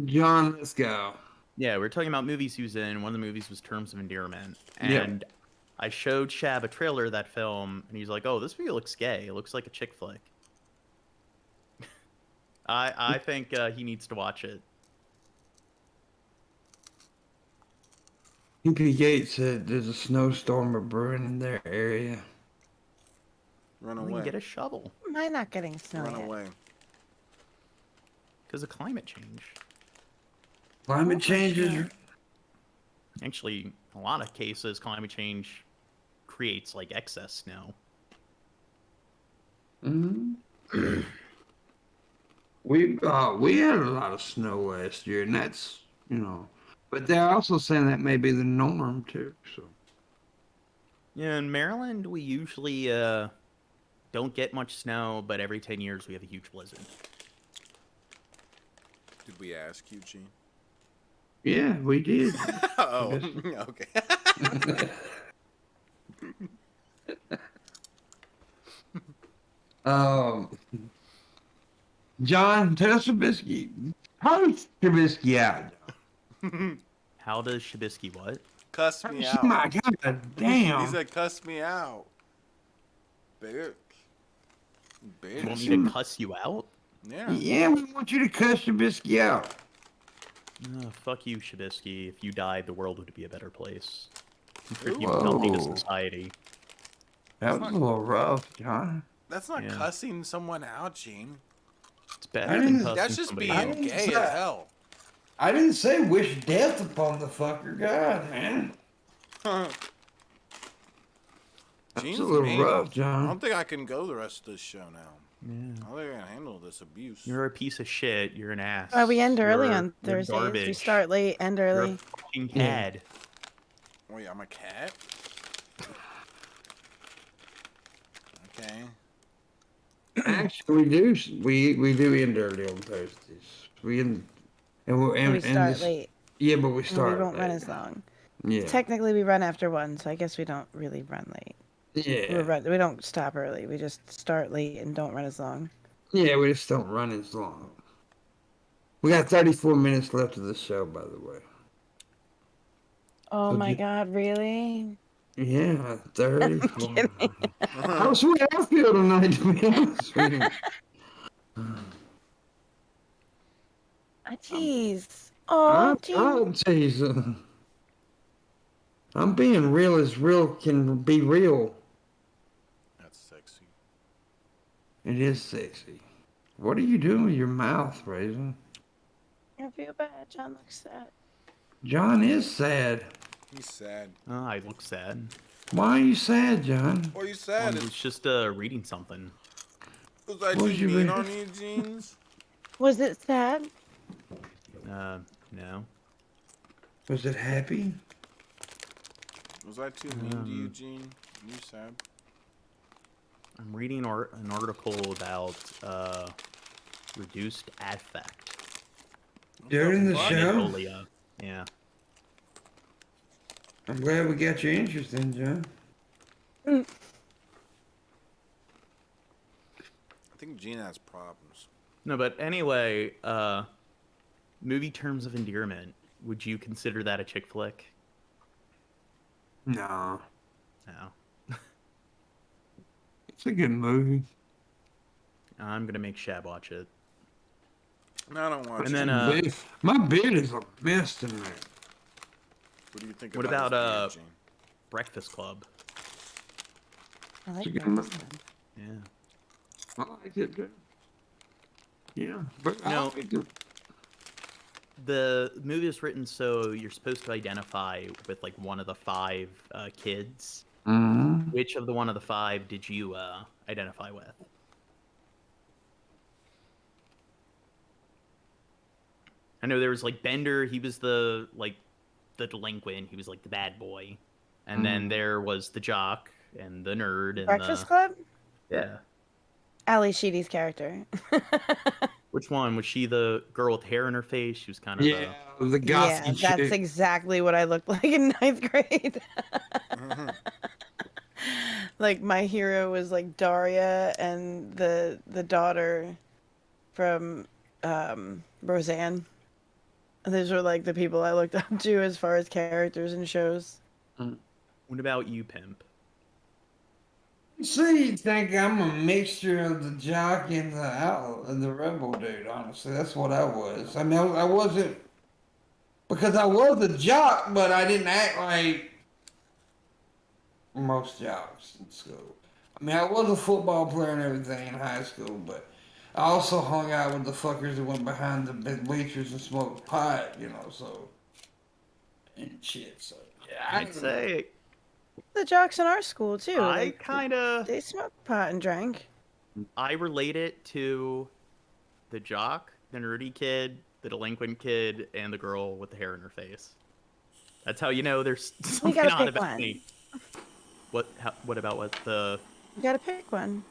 John, let's go. Yeah, we were talking about movies he was in. One of the movies was Terms of Endearment, Yep. and I showed Shab a trailer of that film, and he's like, "Oh, this movie looks gay. It looks like a chick flick." I think he needs to watch it. UP Gates said there's a snowstorm brewing in their area. Run We away. can get a shovel Am I not getting snow Run yet? away. because of climate change. Climate change is. Actually, a lot of cases, climate change creates like excess snow. Mm-hmm. We had a lot of snow last year, and that's but they're also saying that may be the norm too. So Yeah, in Maryland, we usually don't get much snow, but every 10 years we have a huge blizzard. Did we ask you, Gene? yeah, we did. Oh, okay. John, tell Trubisky. Punch Trubisky out. How does Shabisky what? Cuss me Oh out. my God, damn. He said, "Cuss me out." Bitch. You want Bitch. me to cuss you out? Yeah. Yeah, we want you to cuss Trubisky out. Oh, fuck you, Shabisky. If you died, the world would be a better place. Contribute Whoa. healthy to society. That was a little rough, John. That's not Yeah. cussing someone out, Gene. It's better I than didn't- cussing That's just somebody being out. didn't gay say- as hell. I didn't say wish death upon the fucker. God, man. Gene's That's a little mean. rough, I John. don't think I can go the rest of this show now. Yeah. I don't think I can handle this abuse. You're a piece of shit. You're an ass. Oh, we end early You're- on you're Thursdays. We garbage. start late, end You're early. a fucking cad. Wait, I'm a cat? Okay. Actually, we do end early on Thursdays. We end, and we're and, We and start this- late. Yeah, but we And start. we won't run late. as long. Yeah. Technically, we run after 1, so I guess we don't really run late. Yeah. We don't stop early. We just start late and don't run as long. Yeah, we just don't run as long. We got 34 minutes left of the show, by the way. Oh So my ju- God, really? Yeah, 34. kidding. How's the way I feel tonight, to be honest with you. Jeez. Oh, Oh, jeez. jeez. I'm being real as real can be real. That's sexy. It is sexy. What are you doing with your mouth, Raisin? I feel bad. John looks sad. John is sad. He's sad. Oh, I look sad. Why are you sad, John? What are you I sad? was just reading something. Was I What too did you mean read? on you, Jeans? Was it sad? No. Was it happy? Was I too mean to you, Gene? You sad? I'm reading an article about reduced affect. During the fuck? show? Anatolia. Yeah. I'm glad we got your interest in, John. I think Gina has problems. No, but anyway, movie terms of endearment. Would you consider that a chick flick? No, No. it's a good movie. I'm gonna make Shab watch it. No, I don't watch And it. then, My beard is a mess in there. What do you think what about about his beard, Gene? Breakfast Club? I like It's a good Breakfast movie. Club. Yeah. I like it too. Yeah, but I No. like it. The movie is written so you're supposed to identify with like one of the 5 kids. Mhm. Which of the one of the 5 did you identify with? I know there was like Bender. He was the delinquent. He was like the bad boy, and then there was the jock and the nerd and Breakfast Club? Yeah. Ali Sheedy's character. Which one was she? The girl with hair in her face. She was kind of Yeah, the Yeah, gossy that's chick. exactly what I looked like in 9th grade. Like my hero was like Daria and the daughter from Roseanne. Those were like the people I looked up to as far as characters in shows. What about you, Pimp? See, you think I'm a mixture of the jock and the outlaw and the rebel dude, honestly. That's what I was. I mean, I wasn't, because I was a jock, but I didn't act like most jocks in school. I mean, I was a football player and everything in high school, but I also hung out with the fuckers that went behind the big bleachers and smoked pot, you know, so, and shit, so, yeah. I'd say The jocks in our school too. I like, kind of they smoked pot and drank. I relate it to the jock, the nerdy kid, the delinquent kid, and the girl with the hair in her face. That's how you know there's something gotta odd pick about one. me. What about what the? You gotta pick one.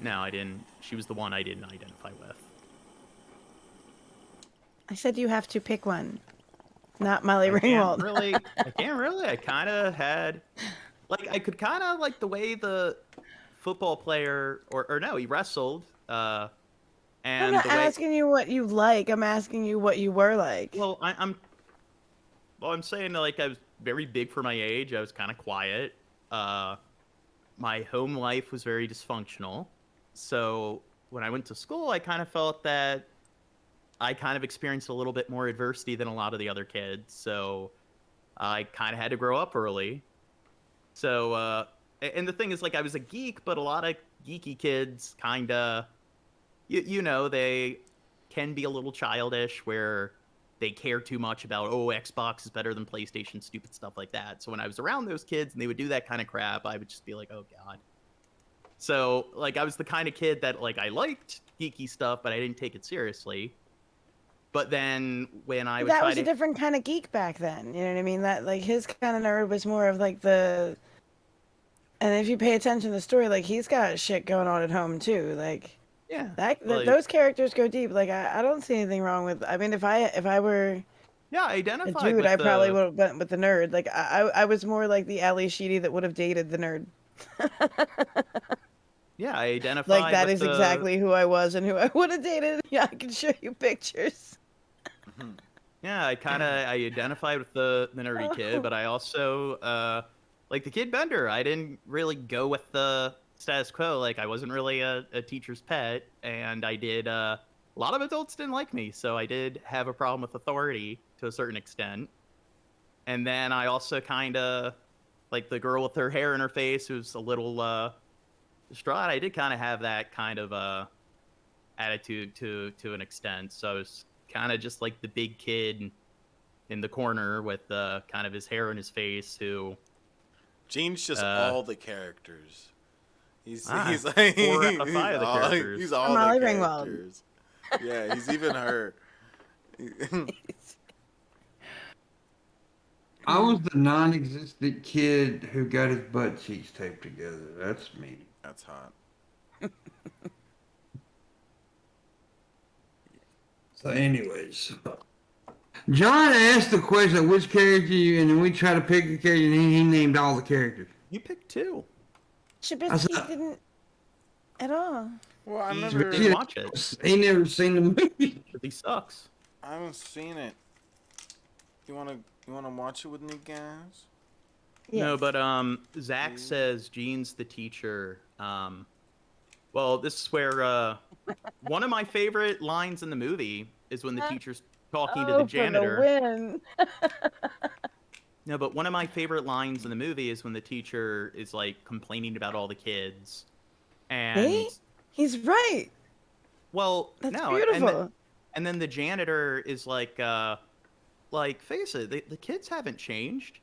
No, I didn't. She was the one I didn't identify with. I said you have to pick one. Not Molly I can't Ringwald. really. I can't really. I kind of had, like, I could kind of like the way the football player, or no, he wrestled. I'm And not the way. asking you what you like. I'm asking you what you were like. Well, I'm saying like I was very big for my age. I was kind of quiet. My home life was very dysfunctional. So when I went to school, I kind of felt that I kind of experienced a little bit more adversity than a lot of the other kids. So I kind of had to grow up early. So, and the thing is, like, I was a geek, but a lot of geeky kids kind of, you know, they can be a little childish where they care too much about, oh, Xbox is better than PlayStation, stupid stuff like that. So when I was around those kids and they would do that kind of crap, I would just be like, oh, God. So, like, I was the kind of kid that, like, I liked geeky stuff, but I didn't take it seriously. But then when I would That try was to... a different kind of geek back then. You know what I mean? That like his kind of nerd was more of like the. And if you pay attention to the story, like he's got shit going on at home too. Like Yeah. those characters go deep. Like I don't see anything wrong with. I mean, if I were Yeah, I a identified dude, with I probably the... would have went with the nerd. Like I was more like the Ali Sheedy that would have dated the nerd. Yeah, I identified Like that with is the... exactly who I was and who I would have dated. Yeah, I can show you pictures. Yeah, I identified with the nerdy kid, but I also like the kid Bender. I didn't really go with the status quo. Like I wasn't really a teacher's pet, and I did a lot of adults didn't like me, so I did have a problem with authority to a certain extent. And then I also kind of like the girl with her hair in her face who's a little distraught. I did kind of have that kind of attitude to an extent. So I was kind of just like the big kid in the corner with kind of his hair in his face who... Gene's just all the characters. He's Ah, like 4 out of 5 of the characters. He's all Molly the Ringwald. characters. Yeah, he's even her. I was the non-existent kid who got his butt cheeks taped together. That's me. That's hot. So, anyways, John asked the question, which character you, and then we try to pick a character, and he named all the characters. You picked 2. Shabisky didn't at all. Well, I He never. didn't watch it. He never seen the movie. He sucks. I haven't seen it. You wanna watch it with me, guys? No, Yes. but Zach says Gene's the teacher. Well, this is where one of my favorite lines in the movie is when the teacher's talking to the janitor. For the win. No, but one of my favorite lines in the movie is when the teacher is like complaining about all the kids, and See? He's right. well, That's no, beautiful. and then the janitor is like, face it, the kids haven't changed.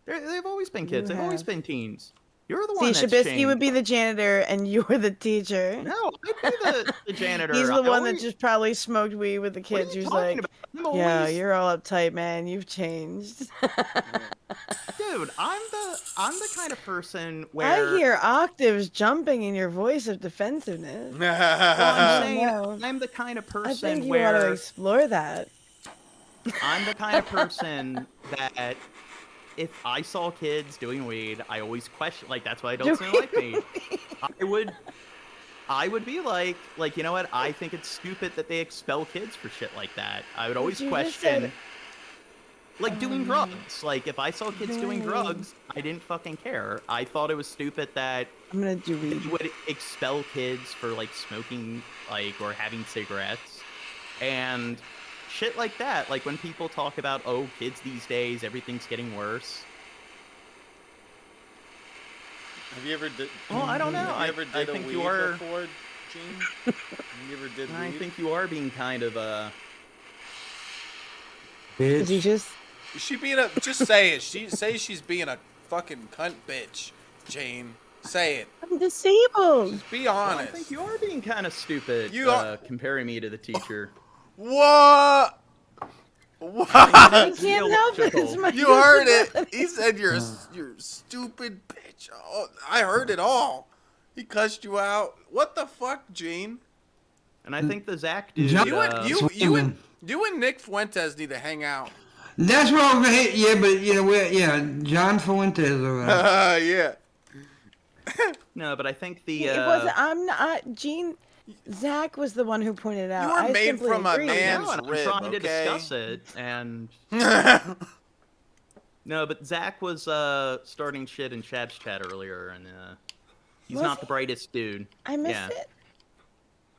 They've always been kids. You They've always have. been teens. You're the See, one that's Shabisky changed. would be the janitor, and you're the teacher. No, I'd be the janitor. He's the I one that always- just probably smoked weed with the What are kids. you Who's talking like, about? I'm yeah, always- you're all uptight, man. You've changed. dude. I'm the kind of person where I hear octaves jumping in your voice of defensiveness. Well, I'm Oh, saying no. I'm the kind of I person think you want to where explore that. I'm the kind of person that if I saw kids doing weed, I always question. Like that's why adults don't like me. I would be like, you know what? I think it's stupid that they expel kids for shit like that. I would always you just question, said- like doing drugs. Like if I saw kids doing Doing drugs, I didn't fucking care. I thought it was stupid that I'm gonna do they weed. would expel kids for like smoking, like or having cigarettes, and shit like that. Like when people talk about, oh, kids these days, everything's getting worse. Have you ever did? Well, I don't know. Have you ever I did a think weed you are- before, Gene? Have you ever did And I weed? think you are being kind of Is he Bitch. just? Is she being a? Just say it. She's being a fucking cunt bitch, Jane. Say it. I'm disabled. Just be Well, honest. I think you are being kind of stupid. You are- comparing me to the teacher. What? What? I can't help it. It's my You heard it. disability. He said you're a stupid bitch. Oh, I heard it all. He cussed you out. What the fuck, Gene? And I think the Zach dude. John- You and Nick Fuentes need to hang out. That's what I'm gonna. Yeah, but you know what? Yeah, John Fuentes over there. Yeah. No, but I think the. It wasn't. I'm not. Gene. Zach was the one who pointed out. You were I made simply from a agree. man- No, and I'm rib, trying to okay? discuss it, and no, but Zach was starting shit in Chab's chat earlier, and he's Was not he? the brightest dude. I missed Yeah. it.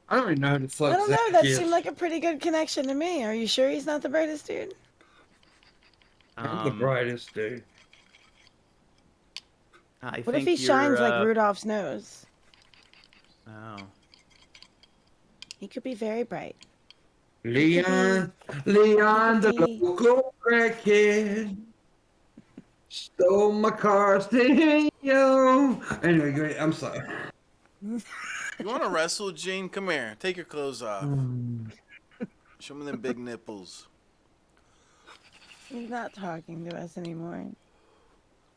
I don't even know who the fuck I don't know. Zach That is. seemed like a pretty good connection to me. Are you sure he's not the brightest dude? I'm the brightest dude. I What if think he shines you're, like Rudolph's nose? Oh. He could be very bright. Leon, the local crackhead, stole my car, stereo. Anyway, great. I'm sorry. You want to wrestle, Gene? Come here. Take your clothes off. Show me them big nipples. He's not talking to us anymore.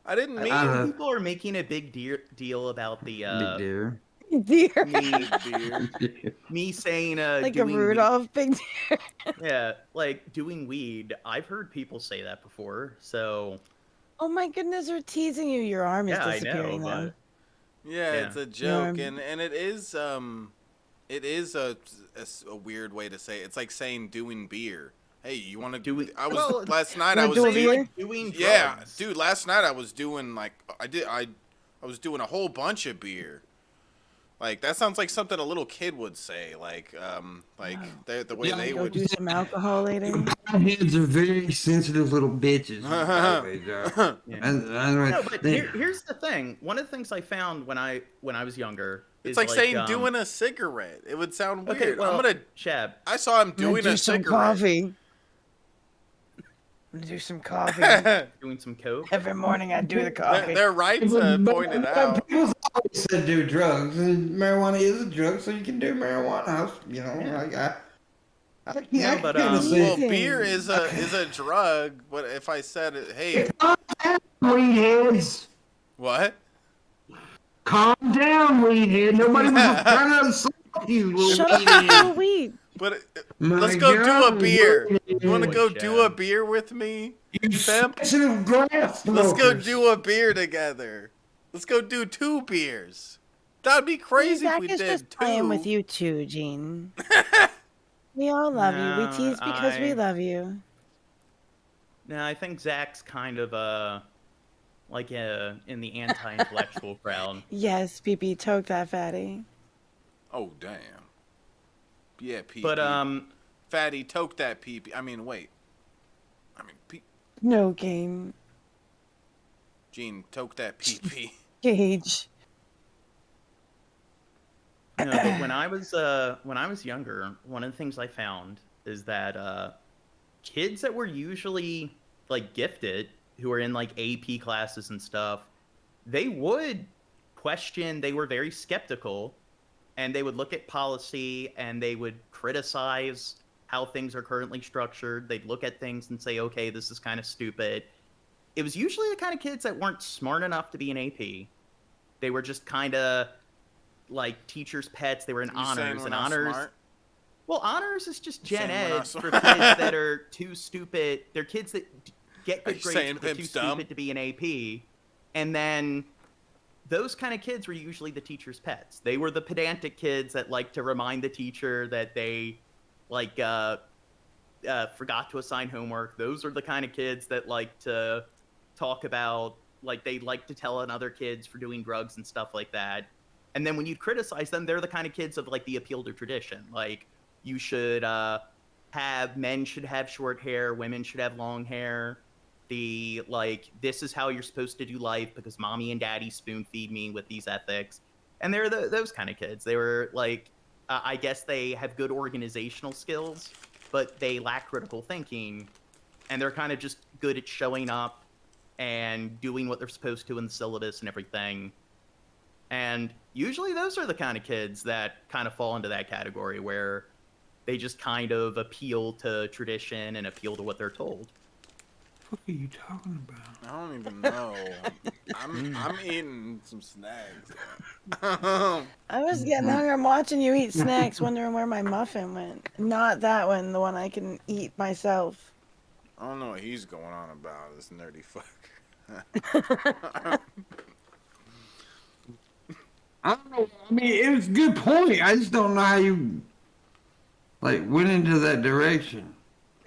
I didn't mean People are making a big deal about the Big deer. Deer. beer. me saying Like a doing weed. Rudolph big deer. Yeah, like doing weed. I've heard people say that before. So Oh my goodness, we're teasing you. Your arm is yeah, I know, disappearing though. but Yeah, Yeah. it's a joke, Yeah. and it is a weird way to say it. It's like saying doing beer. Hey, you want to do it? I was well, last night. I wanna was do a doing, beer? doing drugs. yeah, dude. Last night I was doing like I was doing a whole bunch of beer. Like that sounds like something a little kid would say. Like the way You wanna they go would. do some alcohol later. Heads are very sensitive little bitches. Yeah. And No, but here's the thing. One of the things I found when I was younger is It's like saying um, doing a cigarette. It would sound weird. Okay, well, I'm gonna. Chab. I saw him I'm gonna doing do a some cigarette. coffee. I'm gonna do some coffee. Doing some coke. Every morning I do the coffee. They're right to point it out. People always said do drugs, and marijuana is a drug, so you can do marijuana. You know, Yeah. like I No, but, kinda um, see- Well, beer is a drug. But if I said it, hey, weedheads. what? Calm down, weedhead. Nobody was trying to assault you, little Shut up weedhead. and do weed. But My let's go do a God, beer. weedhead. You want to go Chad. do a beer with me? You Pimp? sensitive grass Let's go smokers. do a beer together. Let's go do 2 beers. That'd be crazy if Zach we is did just 2. playing with you too, Gene. We all love you. We No, tease because we love you. No, I think Zach's kind of like in the anti-intellectual crowd. Yes, PP, toke that fatty. Oh, damn. Yeah, pee. But Fatty, toke that pee. I mean, wait. I mean, pee. No game. Gene, toke that pee. Gage. no, but when I was younger, one of the things I found is that kids that were usually like gifted, who were in like AP classes and stuff, they would question. They were very skeptical, and they would look at policy and they would criticize how things are currently structured. They'd look at things and say, okay, this is kind of stupid. It was usually the kind of kids that weren't smart enough to be an AP. They were just kind of like teachers' pets. They were in honors, and honors. Smart? Well, honors is just Gen saying we're Ed not for smart? kids that are too stupid. They're kids that get Are good you grades, saying but they're too Pimp's dumb? stupid to be an AP. And then those kind of kids were usually the teacher's pets. They were the pedantic kids that like to remind the teacher that they like forgot to assign homework. Those are the kind of kids that like to talk about, like they like to tell on other kids for doing drugs and stuff like that. And then when you criticize them, they're the kind of kids of like the appeal to tradition. Like you should have men should have short hair, women should have long hair. The like this is how you're supposed to do life because mommy and daddy spoon feed me with these ethics. And they're those kind of kids. They were like I guess they have good organizational skills, but they lack critical thinking, and they're kind of just good at showing up and doing what they're supposed to in the syllabus and everything. And usually those are the kind of kids that kind of fall into that category where they just kind of appeal to tradition and appeal to what they're told. What are you talking about? I don't even know. I'm eating some snacks. I was getting hungry. I'm watching you eat snacks, wondering where my muffin went. Not that one, the one I can eat myself. I don't know what he's going on about, this nerdy fuck. I don't know. I mean, it was a good point. I just don't know how you like went into that direction.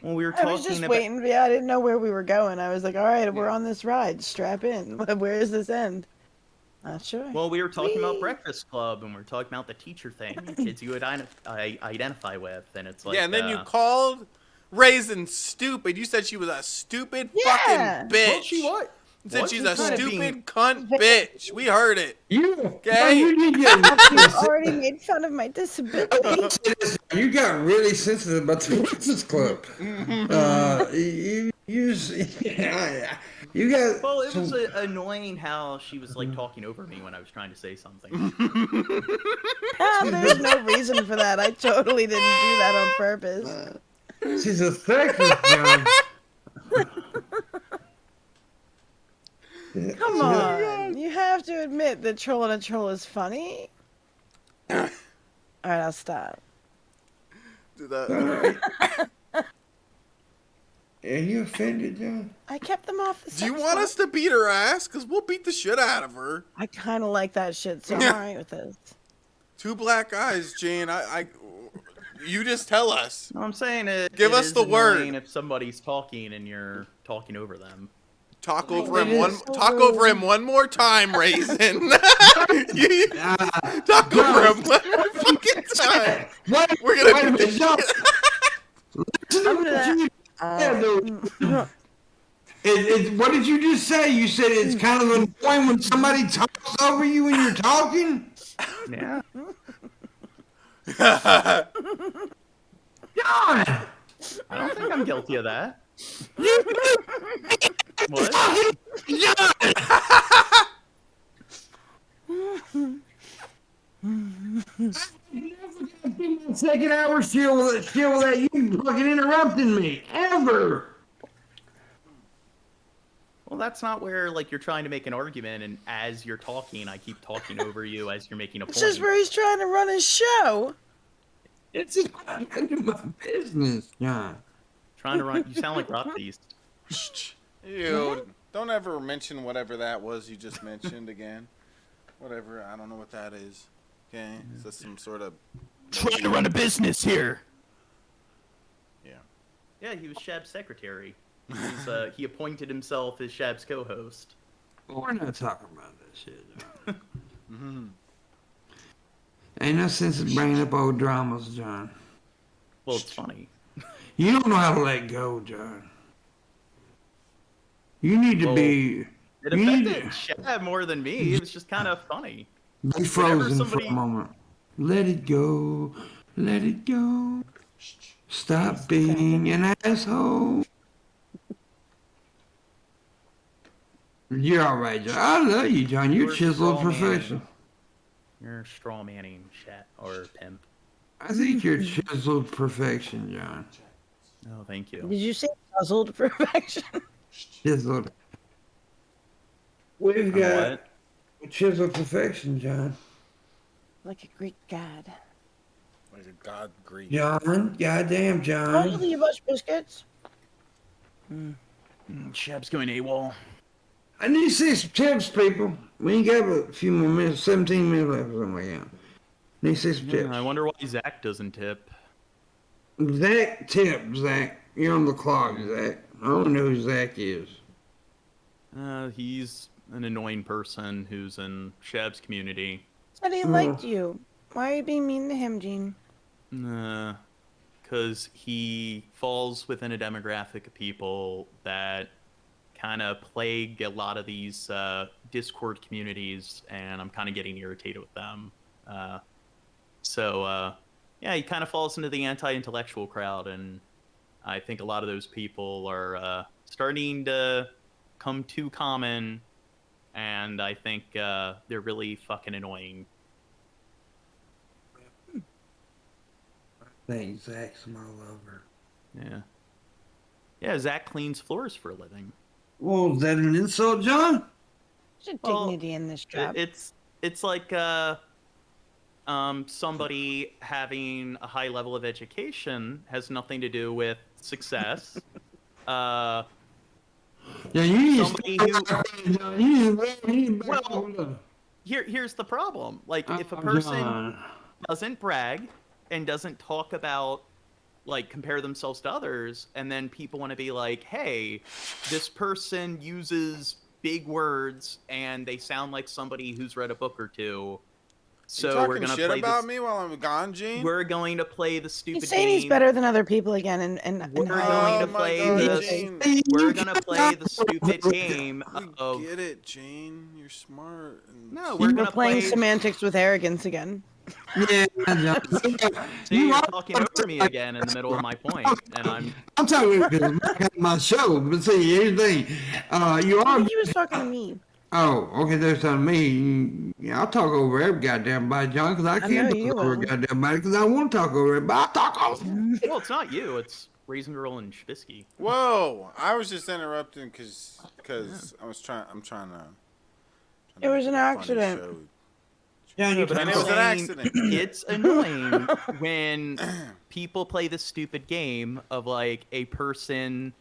Well, we were I talking was just about waiting. Yeah, I didn't know where we were going. I was like, all right, we're on this ride. Strap in. Where does this end? Not sure. Well, we were talking about Whee! Breakfast Club, and we were talking about the teacher thing, and kids you would identify with, and it's like Yeah, and then you called Raisin stupid. You said she was a stupid fucking bitch. Well, she was. You said she's a Wasn't kinda stupid being- cunt bitch. We heard it. Okay. You already made fun of my disability. You got really sensitive about the Breakfast Club. You got. Well, it was annoying how she was like talking over me when I was trying to say something. There's no reason for that. I totally didn't do that on purpose. She's a sexist, John. Come on. You have to admit that trolling a troll is funny. Alright, I'll stop. Are you offended, John? I kept them off the Do you want us to beat her ass? Because we'll beat the shit out of her. I kind of like that shit, so I'm alright with this. 2 black eyes, Gene. You just tell us. No, I'm saying it. Give us is the word. annoying if somebody's talking and you're talking over them. Talk over It him is so Talk over him one more time, Raisin. Talk over him one more fucking time. We're gonna do this shit. What did you just say? You said it's kind of annoying when somebody talks over you when you're talking? Yeah. John! I don't think I'm guilty of that. What? Second hour still that you fucking interrupting me ever. Well, that's not where like you're trying to make an argument, and as you're talking, I keep talking over you as you're making a point. It's just where he's trying to run his show. It's just my business, John. Trying to run. You sound like Rock Beast. Ew. Don't ever mention whatever that was you just mentioned again. whatever. I don't know what that is. Okay, is that some sort of? Trying to run a business here. Yeah. Yeah, he was Shab's secretary. He appointed himself as Shab's co-host. We're not talking about that shit. Mm-hmm. Ain't no sense in bringing up old dramas, John. Well, it's funny. You don't know how to let go, John. You need to be. It You need affected Shab more than me. It was just kind of funny. Be frozen for a moment. Let it go. Let it go. Stop being an asshole. You're all right, John. I love you, John. You're chiseled perfection. You're straw manning chat or pimp. I think you're chiseled perfection, John. Oh, thank you. Did you say puzzled perfection? Chiseled. We've got What? chiseled perfection, John. Like a Greek god. Like a god Greek. John, goddamn, Oh, John. you Bush biscuits. Shab's going AWOL. I need to see some tips, people. We ain't got a few more minutes, 17 minutes left, something like that. Need to see some tips. I wonder why Zach doesn't tip. Zach, tip, Zach. You're on the clock, Zach. I don't know who Zach is. He's an annoying person who's in Shab's community. Said he liked you. Why are you being mean to him, Gene? Because he falls within a demographic of people that kind of plague a lot of these Discord communities, and I'm kind of getting irritated with them. Yeah, he kind of falls into the anti-intellectual crowd, and I think a lot of those people are starting to come too common, and I think they're really fucking annoying. I think Zach's my lover. Yeah. Yeah, Zach cleans floors for a living. Well, is that an insult, John? There's a Well, dignity in this job. It's like somebody having a high level of education has nothing to do with success. Yeah, you need Somebody here's the problem. Like, if a person doesn't brag and doesn't talk about, like, compare themselves to others, and then people want to be like, hey, this person uses big words and they sound like somebody who's read a book or two. So you talking we're gonna shit play about this, me while I'm gone, Gene? we're going to play the stupid He's saying game. he's better than other people again, and We're going to my play God, the Gene. we're gonna play the stupid game of Get it, Gene. You're smart. no, we're gonna playing play. semantics with arrogance again. Yeah, John. See, you're talking over me again in the middle of my point, and I'm talking about my show, but see, here's the thing. You I are. think he was talking to me. Oh, okay, there's on me. Yeah, I'll talk over every goddamn body, John, because I know can't you talk over will. goddamn body, because I want to talk over it, but I'll talk over it. well, it's not you, it's Raisin Girl and Schbisky. Whoa! I was just interrupting because I'm trying to. It was an make a funny accident. show. John, you But And I'm it was an saying accident. it's annoying when people play this stupid game of, like, a person,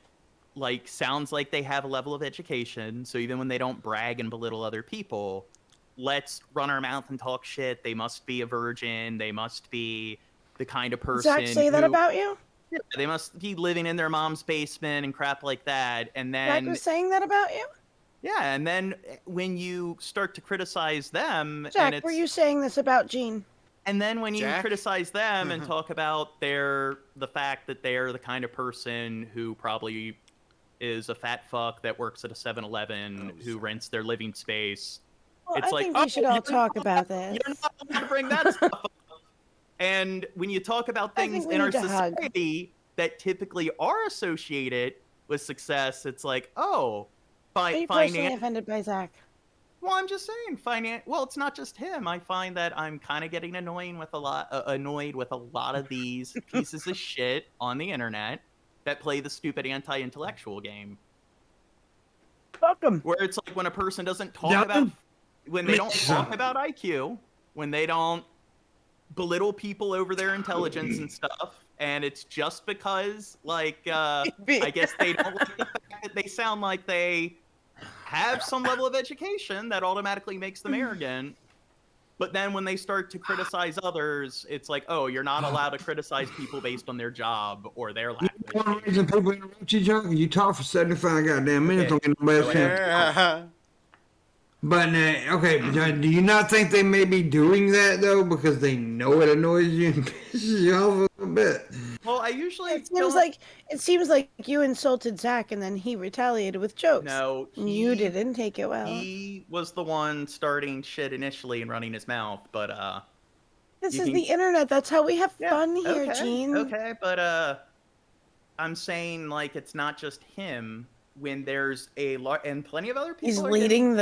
like, sounds like they have a level of education, so even when they don't brag and belittle other people, let's run our mouth and talk shit. They must be a virgin. They must be the kind of person Zach say that who- about you? Yeah, they must be living in their mom's basement and crap like that. And Zach then was saying that about you? yeah, and then when you start to criticize them, Jack, and it's were you saying this about Gene? and then when you Jack? criticize them and talk about the fact that they're the kind of person who probably is a fat fuck that works at a 7-Eleven who rents their living space. Well, It's I like, think we should all you're talk not- about this. You're not allowed to bring that stuff up. And when you talk about I things think we in our need to hug. society that typically are associated with success, it's like, oh, Are you personally finance. offended by Zach? Well, I'm just saying, Well, it's not just him. I find that I'm kind of getting annoyed with a lot of these pieces of shit on the internet that play the stupid anti-intellectual game, Fuck him. where it's like when a person doesn't talk John? about when they don't talk about IQ, when they don't belittle people over their intelligence and stuff, and it's just because, like, I guess they don't like the fact that they sound like they have some level of education that automatically makes them arrogant. But then when they start to criticize others, it's like, oh, you're not allowed to criticize people based on their job or their language. One reason people interrupt you, John, 'cause you talk for 75 goddamn minutes, Okay. don't get nobody Go else ahead. chance to talk. Yeah. But okay, but John, do you not think they may be doing that though because they know it annoys you and pisses you off a little bit? Well, I usually It seems like you insulted Zach and then he retaliated with jokes. No, You didn't take it well. He was the one starting shit initially and running his mouth, but This you is can- the internet. That's how we have yeah, fun here, okay, Gene. Okay, but I'm saying like it's not just him. When there's a lot and plenty of other people. He's are leading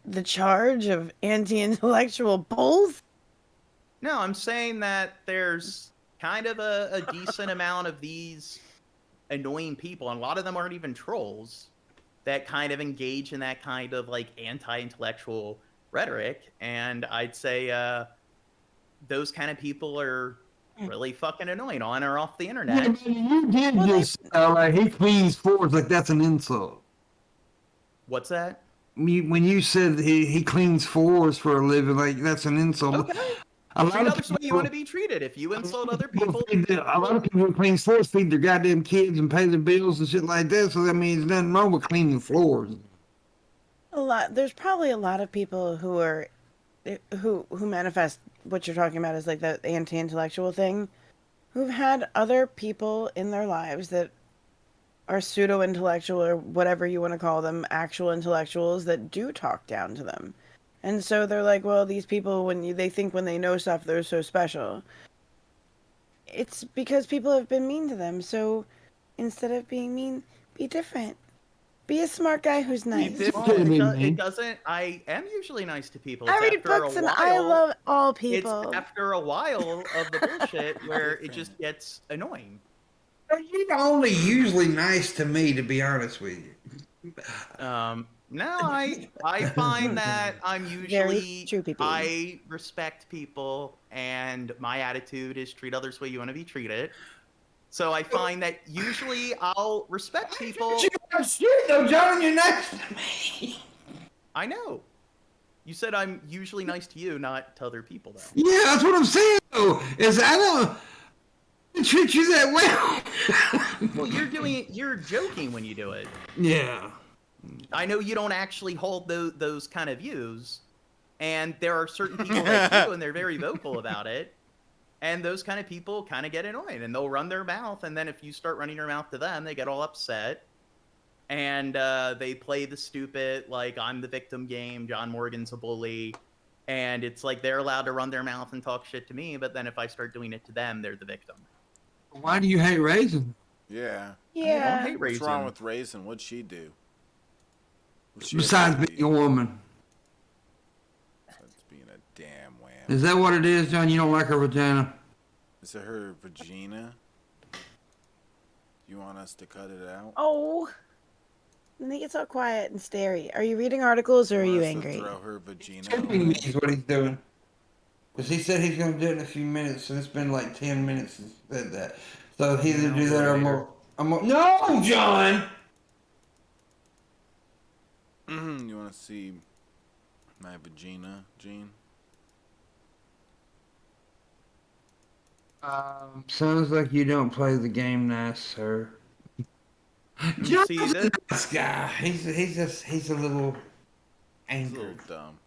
the charge of anti-intellectual bulls. No, I'm saying that there's kind of a decent amount of these annoying people, and a lot of them aren't even trolls, that kind of engage in that kind of like anti-intellectual rhetoric. And I'd say those kind of people are really fucking annoying on or off the Yeah, internet. but you did just like he cleans floors like that's an insult. What's that? When you said he cleans floors for a living, like that's an insult. Okay. A lot Treat of others the way you people- want to be treated. If you insult other people, A lot of people who clean floors feed their goddamn kids and pay their bills and shit like that. So that means nothing wrong with cleaning floors. There's probably a lot of people who are who manifest what you're talking about as like the anti-intellectual thing, who've had other people in their lives that are pseudo-intellectual or whatever you want to call them, actual intellectuals that do talk down to them. And so they're like, well, these people, they think when they know stuff, they're so special. It's because people have been mean to them. So instead of being mean, be different. Be a smart guy who's nice. it doesn't. I am usually nice to people. I It's read after books a and while, I love all people. It's after a while of the bullshit where it just gets annoying. You're only usually nice to me, to be honest with you. No, I find that I'm Very usually true, people. I respect people, and my attitude is treat others the way you want to be treated. So I find that usually I'll respect people. You got shit though, John. You're nice to me. I know. You said I'm usually nice to you, not to other people, though. Yeah, that's what I'm saying though. Is I don't treat you that well. Well, you're joking when you do it. Yeah. I know you don't actually hold those kind of views, and there are certain people that do, and they're very vocal about it. And those kind of people kind of get annoyed, and they'll run their mouth, and then if you start running your mouth to them, they get all upset, and they play the stupid, like, I'm the victim game, John Morgan's a bully, and it's like they're allowed to run their mouth and talk shit to me, but then if I start doing it to them, they're the victim. Why do you hate Raisin? Yeah. I don't Yeah. hate What's wrong Raisin. with Raisin? What'd she do? What'd she Besides have to being a woman. Besides being a damn wham. Is that what it is, John? You don't like her vagina? Is it her vagina? You want us to cut it out? Oh. And they get so quiet and starey. Are you reading articles or are you Want us to angry? Throw her vagina Skipping away? is what he's doing. Because he said he's going to do it in a few minutes, and it's been like 10 minutes since he said that. So he either do that or No, John! You want to see my vagina, Gene? Sounds like you don't play the game nice, sir. You see John's this? a nice guy. He's a little It's a little angry. dumb.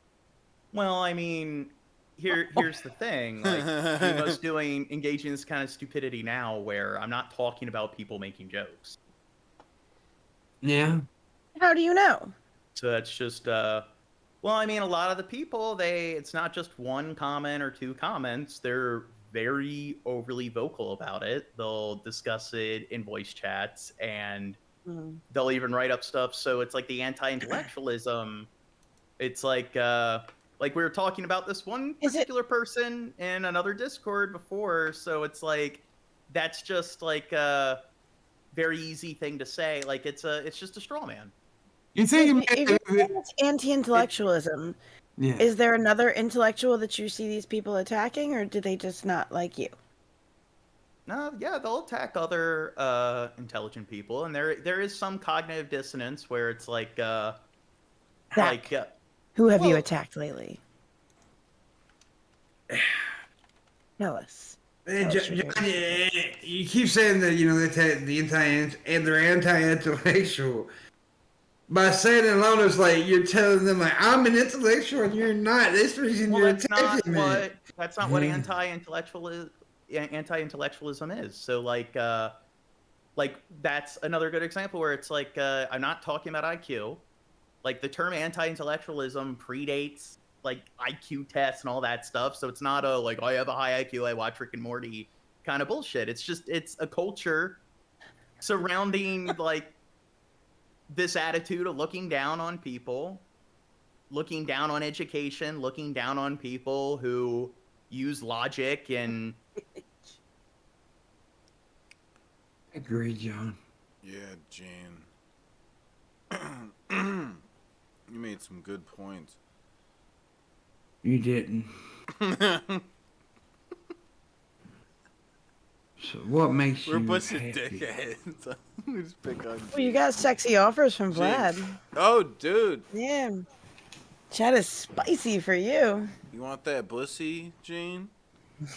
Well, I mean, here's the thing. Like, Nemo's engaging in this kind of stupidity now where I'm not talking about people making jokes. Yeah. How do you know? So that's just, well, I mean, a lot of the people, it's not just one comment or two comments. They're very overly vocal about it. They'll discuss it in voice chats, and they'll even write up stuff. So it's like the anti-intellectualism. It's like we were talking about this one particular person in another Discord before. So it's like, that's just like a very easy thing to say. Like it's just a straw man. You think If you're saying it's anti-intellectualism, Yeah. is there another intellectual that you see these people attacking, or do they just not like you? No, yeah, they'll attack other intelligent people, and there is some cognitive dissonance where it's like Who have you well- attacked lately? Tell us. And Tell us your dirty secrets. you keep saying that they're anti-intellectual. By saying it alone, it's like you're telling them like I'm an intellectual and you're not. That's the reason Well, you're that's not attacking me. what anti-intellectualism is. So like that's another good example where it's like I'm not talking about IQ. Like the term anti-intellectualism predates like IQ tests and all that stuff. So it's not a like I have a high IQ, I watch Rick and Morty kind of bullshit. It's a culture surrounding like this attitude of looking down on people, looking down on education, looking down on people who use logic and Agree, John. Yeah, Gene. You made some good points. You didn't. So what makes We're a you bunch of happy? dickheads. We just pick on Oh, you Gene. got sexy offers from Gene. Vlad. Oh, dude. Yeah. Chat is spicy for you. You want that bussy, Gene? You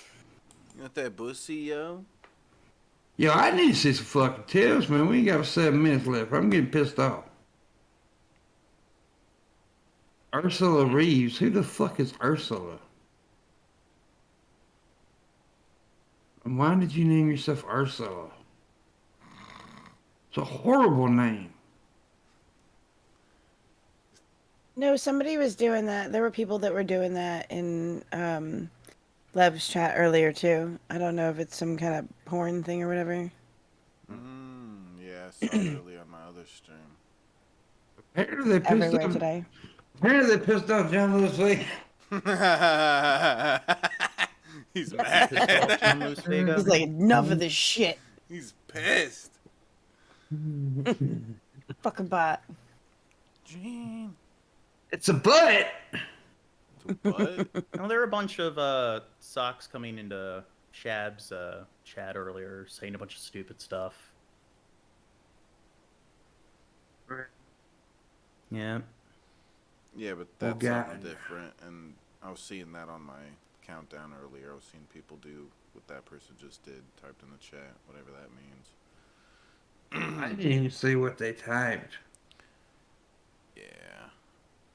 want that bussy, yo? Yo, I need to see some fucking tips, man. We ain't got 7 minutes left. I'm getting pissed off. Ursula Reeves. Who the fuck is Ursula? And why did you name yourself Ursula? It's a horrible name. No, somebody was doing that. There were people that were doing that in Lev's chat earlier too. I don't know if it's some kind of porn thing or whatever. Yeah, I saw it earlier on my other stream. Apparently they pissed Everywhere off. today. Apparently they pissed off John Lewis Lee. He's Pissed mad. off John Lewis Vega. He's like, enough of this shit. He's pissed. Fucking bot. Gene. It's a butt. What? Well, there were a bunch of socks coming into Shab's chat earlier saying a bunch of stupid stuff. Yeah. Yeah, but that's God. something different. And I was seeing that on my countdown earlier. I was seeing people do what that person just did, typed in the chat, whatever that means. I didn't even see what they typed. Yeah,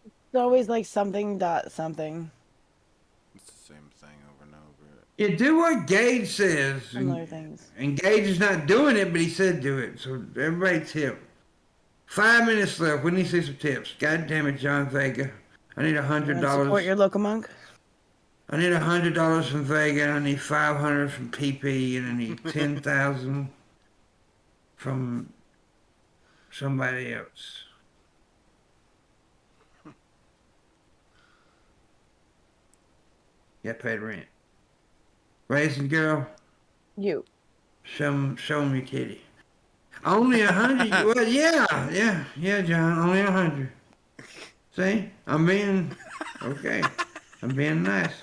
It's always like something dot something. it's the same thing over and over. You do what Gage says. Similar things. And Gage is not doing it, but he said do it. So everybody tip. 5 minutes left. We need to see some tips. God damn it, John Vega. I need You wanna support $100. your local monk? I need $100 from Vega. I need 500 from PP, and I need 10,000 from somebody else. Yeah, paid rent. Raisin girl, You. show 'em your kitty. Only 100. Well, yeah, John. Only 100. See, I'm being okay. I'm being nice.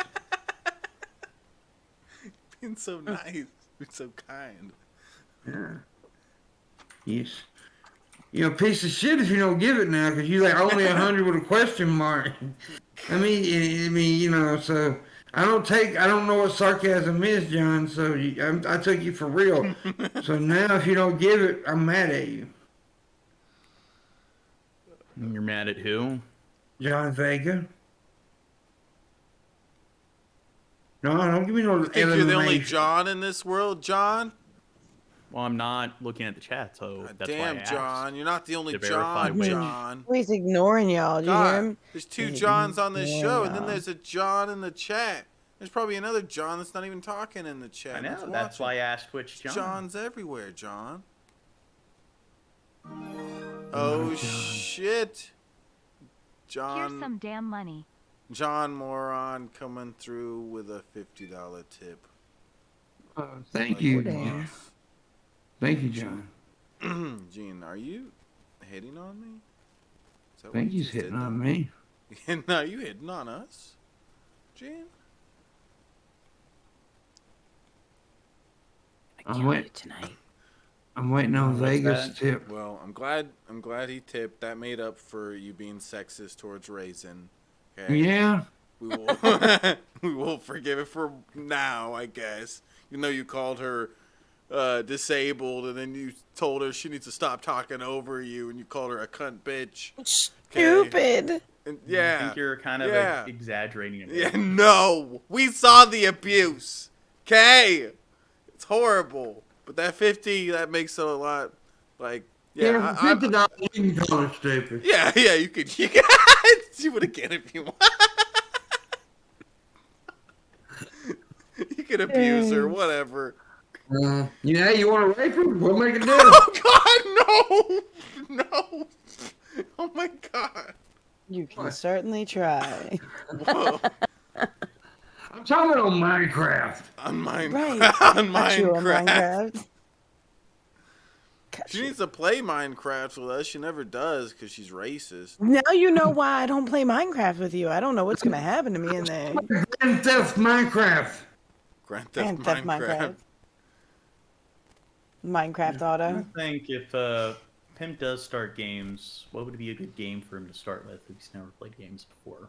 Being so nice. Being so kind. Yeah. Yes. You're a piece of shit if you don't give it now, because you like only 100 with a question mark. I mean, you know. So I don't know what sarcasm is, John. So I took you for real. So now, if you don't give it, I'm mad at you, You're mad at who? John Vega. No, don't give me no. You think you're the only elimination. John in this world, John? Well, I'm not looking at the chat, so God that's why I damn, asked. John. You're not the only To verify John, which. John. He's ignoring y'all. Do you hear God, him? there's two Johns on this show, and then Yeah. there's a John in the chat. There's probably another John that's not even talking in the chat. I know. That's That's why I watching. asked which John. John's everywhere, John. Oh, shit. Here's John, some damn money. John Moron coming through with a $50 tip. Thank you. damn. Thank you, John. Gene, are you hitting on me? Is that I what think you he's just did hitting on there? me. No, you hitting on us, Gene? I I'm kill wait- you tonight. I'm waiting on What's Vegas that? tip. Well, I'm glad he tipped. That made up for you being sexist towards Raisin. Okay? Yeah. we will we will forgive it for now, I guess. You know, you called her disabled, and then you told her she needs to stop talking over you, and you called her a cunt bitch. Stupid. And, I yeah. think you're kind of Yeah. exaggerating a bit. Yeah, no. We saw the abuse. Okay? It's horrible. But that 50, that makes it a lot, like, yeah. Yeah, $50 you can call her stupid. Yeah, you could. You would again if you want. You could abuse her, whatever. Yeah, you want to rape her? We'll make a deal. Oh God, no, no! Oh my God! You can certainly try. Whoa. I'm talking about on Minecraft. On Minecraft. Right. On Got you on Minecraft. Minecraft. Got She you. needs to play Minecraft with us. She never does because she's racist. Now you know why I don't play Minecraft with you. I don't know what's gonna happen to me in there. Grand Theft Minecraft. Grand Theft Grand Theft Minecraft. Minecraft I Auto. think if Pimp does start games, what would be a good game for him to start with if he's never played games before?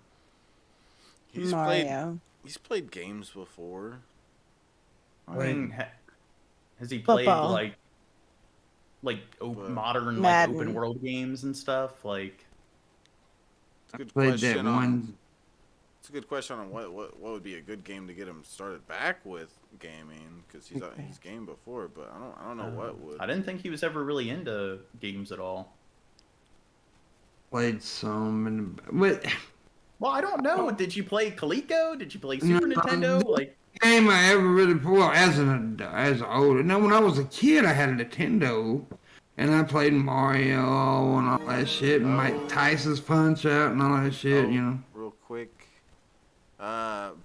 Mario. He's played games before. I mean, has he played Football. modern like Madden. open world games and stuff? Like, It's a good Played question that on. one. It's a good question on what would be a good game to get him started back with gaming because he's gamed before, but I don't know what would. I didn't think he was ever really into games at all. Played some. What Well, I don't know. Did you play Coleco? Did you play Super Nintendo? Like, game I ever really played? Well, as an older. Now, when I was a kid, I had a Nintendo. And I played Mario and all that shit. And Mike Tyson's Punch Out and all that shit, you know. Real quick.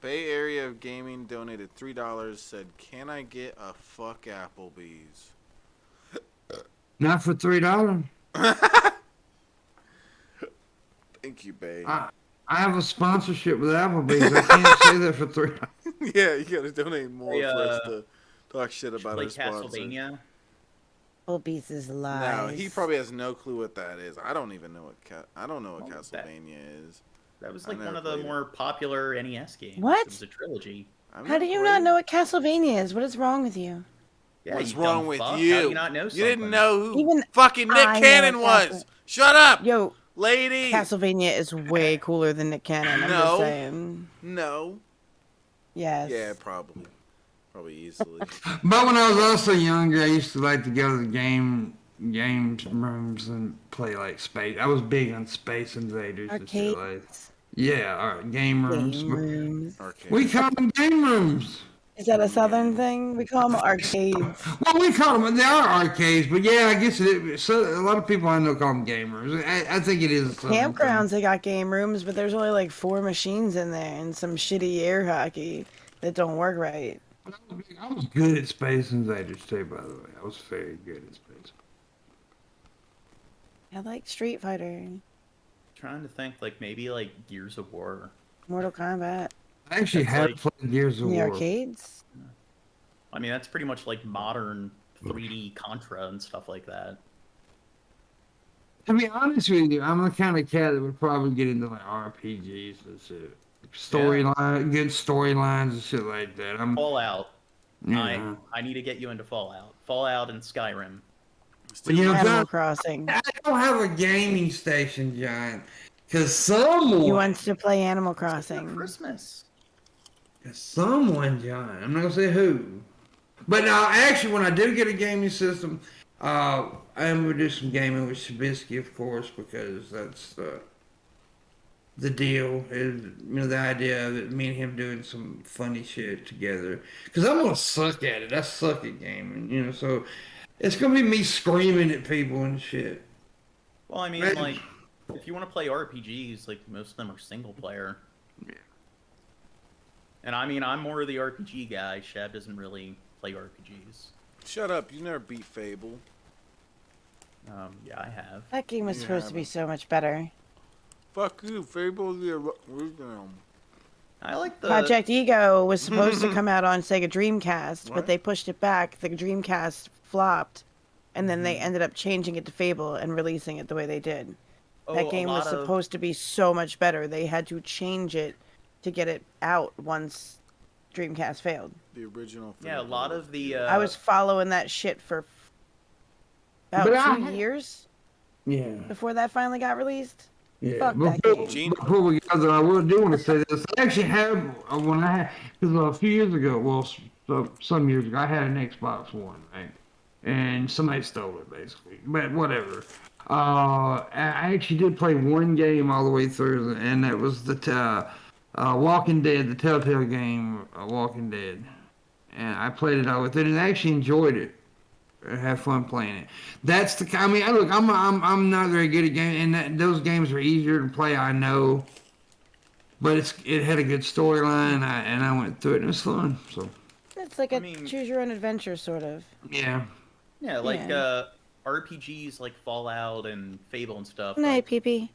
Bay Area Gaming donated $3. Said, "Can I get a fuck Applebee's?" Not for $3. Thank you, Bay. I have a sponsorship with Applebee's. I can't say that for $3. Yeah, you gotta donate more Hey, for us to talk shit did you about play our sponsor. Castlevania? Beast is No, lies. he probably has no clue what that is. I don't even know what I don't know what Oh, Castlevania is. That was I like one never of the played it. more popular NES games. What? It was a trilogy. I've How do never you played not it. know what Castlevania is? What is wrong with you? Yeah, What's you wrong dumb with fuck. How you? do you not know You something? didn't know who Even fucking Nick I know Cannon what was. Shut up, Yo, lady. Castlevania is way cooler than Nick Cannon. I'm No. just saying. No. Yes. Yeah, probably easily. But when I was also younger, I used to like to go to the games rooms and play like space. I was big on Space Invaders and shit like. Arcades. Yeah, all right, game rooms. Game rooms. Arcade. We call them game rooms. Is that a southern thing? We call them arcades. Well, we call them. They are arcades, but yeah, I guess a lot of people I know call them game rooms. I think it is. a southern Campgrounds, they got game rooms, but there's only like 4 machines in there and some shitty air hockey that don't work right. thing. I was good at Space Invaders too, by the way. I was very good at Space. I like Street Fighter, Trying to think, like maybe like Gears of War. Mortal Kombat, I actually That's have like- played Gears of in the War. arcades. I mean, that's pretty much like modern 3D Contra and stuff like that. To be honest with you, I'm the kind of cat that would probably get into like RPGs and shit. Storyline, good storylines and shit like that. Fallout. Yeah. I need to get you into Fallout. Fallout and Skyrim. But you know, Animal John, Crossing. I don't have a gaming station, John, because someone. He wants to play Animal For Crossing. Christmas. Someone, John. I'm not gonna say who. But actually, when I do get a gaming system, I'm gonna do some gaming with Shabisky, of course, because that's the deal. Is the idea of it, me and him doing some funny shit together. Because I'm gonna suck at it. I suck at gaming, so it's gonna be me screaming at people and shit. Well, I mean, Right. like, if you want to play RPGs, like most of them are single player. Yeah. And I mean, I'm more of the RPG guy. Shab doesn't really play RPGs. Shut up! You never beat Fable. Yeah, I have. That game was You supposed to be haven't. so much better. Fuck you, Fable. Wisdom. I like the Project Ego was supposed to come out on Sega Dreamcast, What? but they pushed it back. The Dreamcast flopped, and then they ended up changing it to Fable and releasing it the way they did. Oh, That a game was lot of- supposed to be so much better. They had to change it to get it out once Dreamcast failed. The original. Yeah, a Famicom lot was of the. I was following that shit for about But I 2 had- years Yeah. before that finally got released. Yeah. Fuck that Before, game. before we go there, I do want to say this. I actually have when I had because a few years ago, some years ago, I had an Xbox One, right? And somebody stole it basically, but whatever. I actually did play one game all the way through, and that was the Walking Dead, the Telltale game, Walking Dead. And I played it all with it, and I actually enjoyed it. I had fun playing it. That's the. I mean, look, I'm not very good at games, and those games are easier to play. I know, but it had a good storyline, and I went through it, and it was fun. So It's like I a mean- choose your own adventure sort of. yeah. Yeah, like Yeah. RPGs like Fallout and Fable and stuff. Night, Like, PP.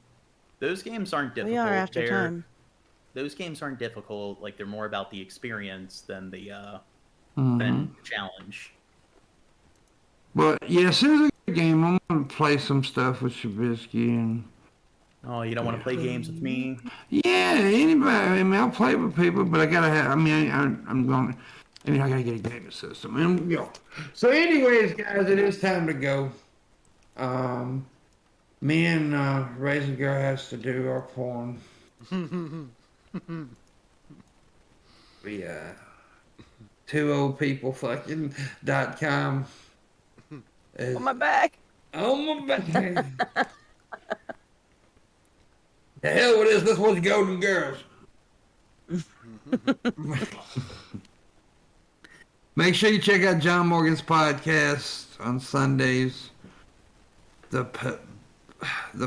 those games aren't difficult. We are after They're- time. Those games aren't difficult. Like they're more about the experience than the Mhm. than challenge. But yeah, as soon as I get a game, I'm gonna play some stuff with Shabisky and Oh, you don't want to play games with me? yeah, anybody. I mean, I'll play with people, but I gotta have. I mean, I'm going. I mean, I gotta get a gaming system, and you know. So, anyways, guys, it is time to go. Me and Raisin Girl has to do our porn. We two old people fucking .com. Is, On my back. oh my back. The hell with this. This was Golden Girls. Make sure you check out John Morgan's podcast on Sundays. The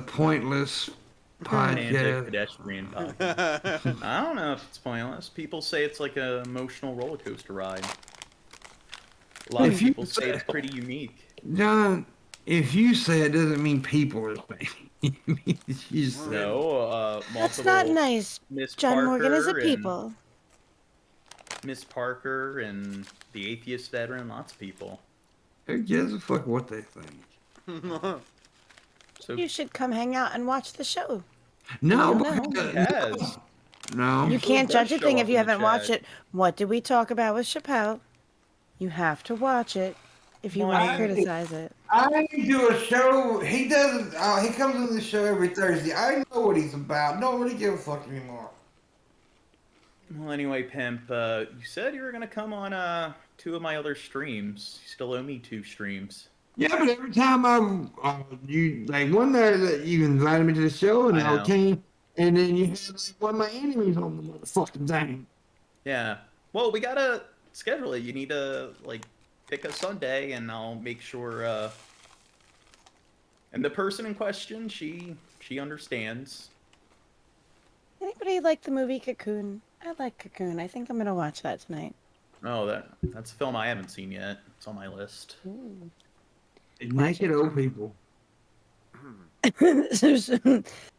Pointless Romantic Podcast. pedestrian podcast. I don't know if it's pointless. People say it's like an emotional roller coaster ride. A lot of If you people say it's pretty unique. John, if you say it doesn't mean people are saying it. It means you said it. No, That's multiple not nice. Miss John Parker Morgan is a and people. Miss Parker and the atheist veteran, lots of people. Who gives a fuck what they think? So You should come hang out and watch the show. No, No, because- he has. no. You So can't it judge does a thing show if up you in the haven't watched chat. it. What did we talk about with Chappelle? You have to watch it if you want to Why? criticize it. I do a show. He does. He comes on the show every Thursday. I know what he's about. Don't really give a fuck anymore. Well, anyway, Pimp, you said you were gonna come on 2 of my other streams. You still owe me 2 streams. Yeah, but every time you like one day that you invited me to the show and I I know. came, and then you had like one of my enemies on the motherfucking thing. Yeah. Well, we gotta schedule it. You need to like pick a Sunday, and I'll make sure. And the person in question, she understands. Anybody like the movie Cocoon? I like Cocoon. I think I'm gonna watch that tonight. Oh, that's a film I haven't seen yet. It's on my list. Naked old people.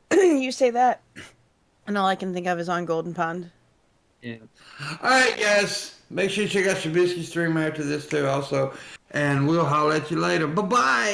You say that, and all I can think of is on Golden Pond. Yeah. All right, guys. Make sure you check out Shabisky's stream after this too, also, and we'll holler at you later. Bye bye.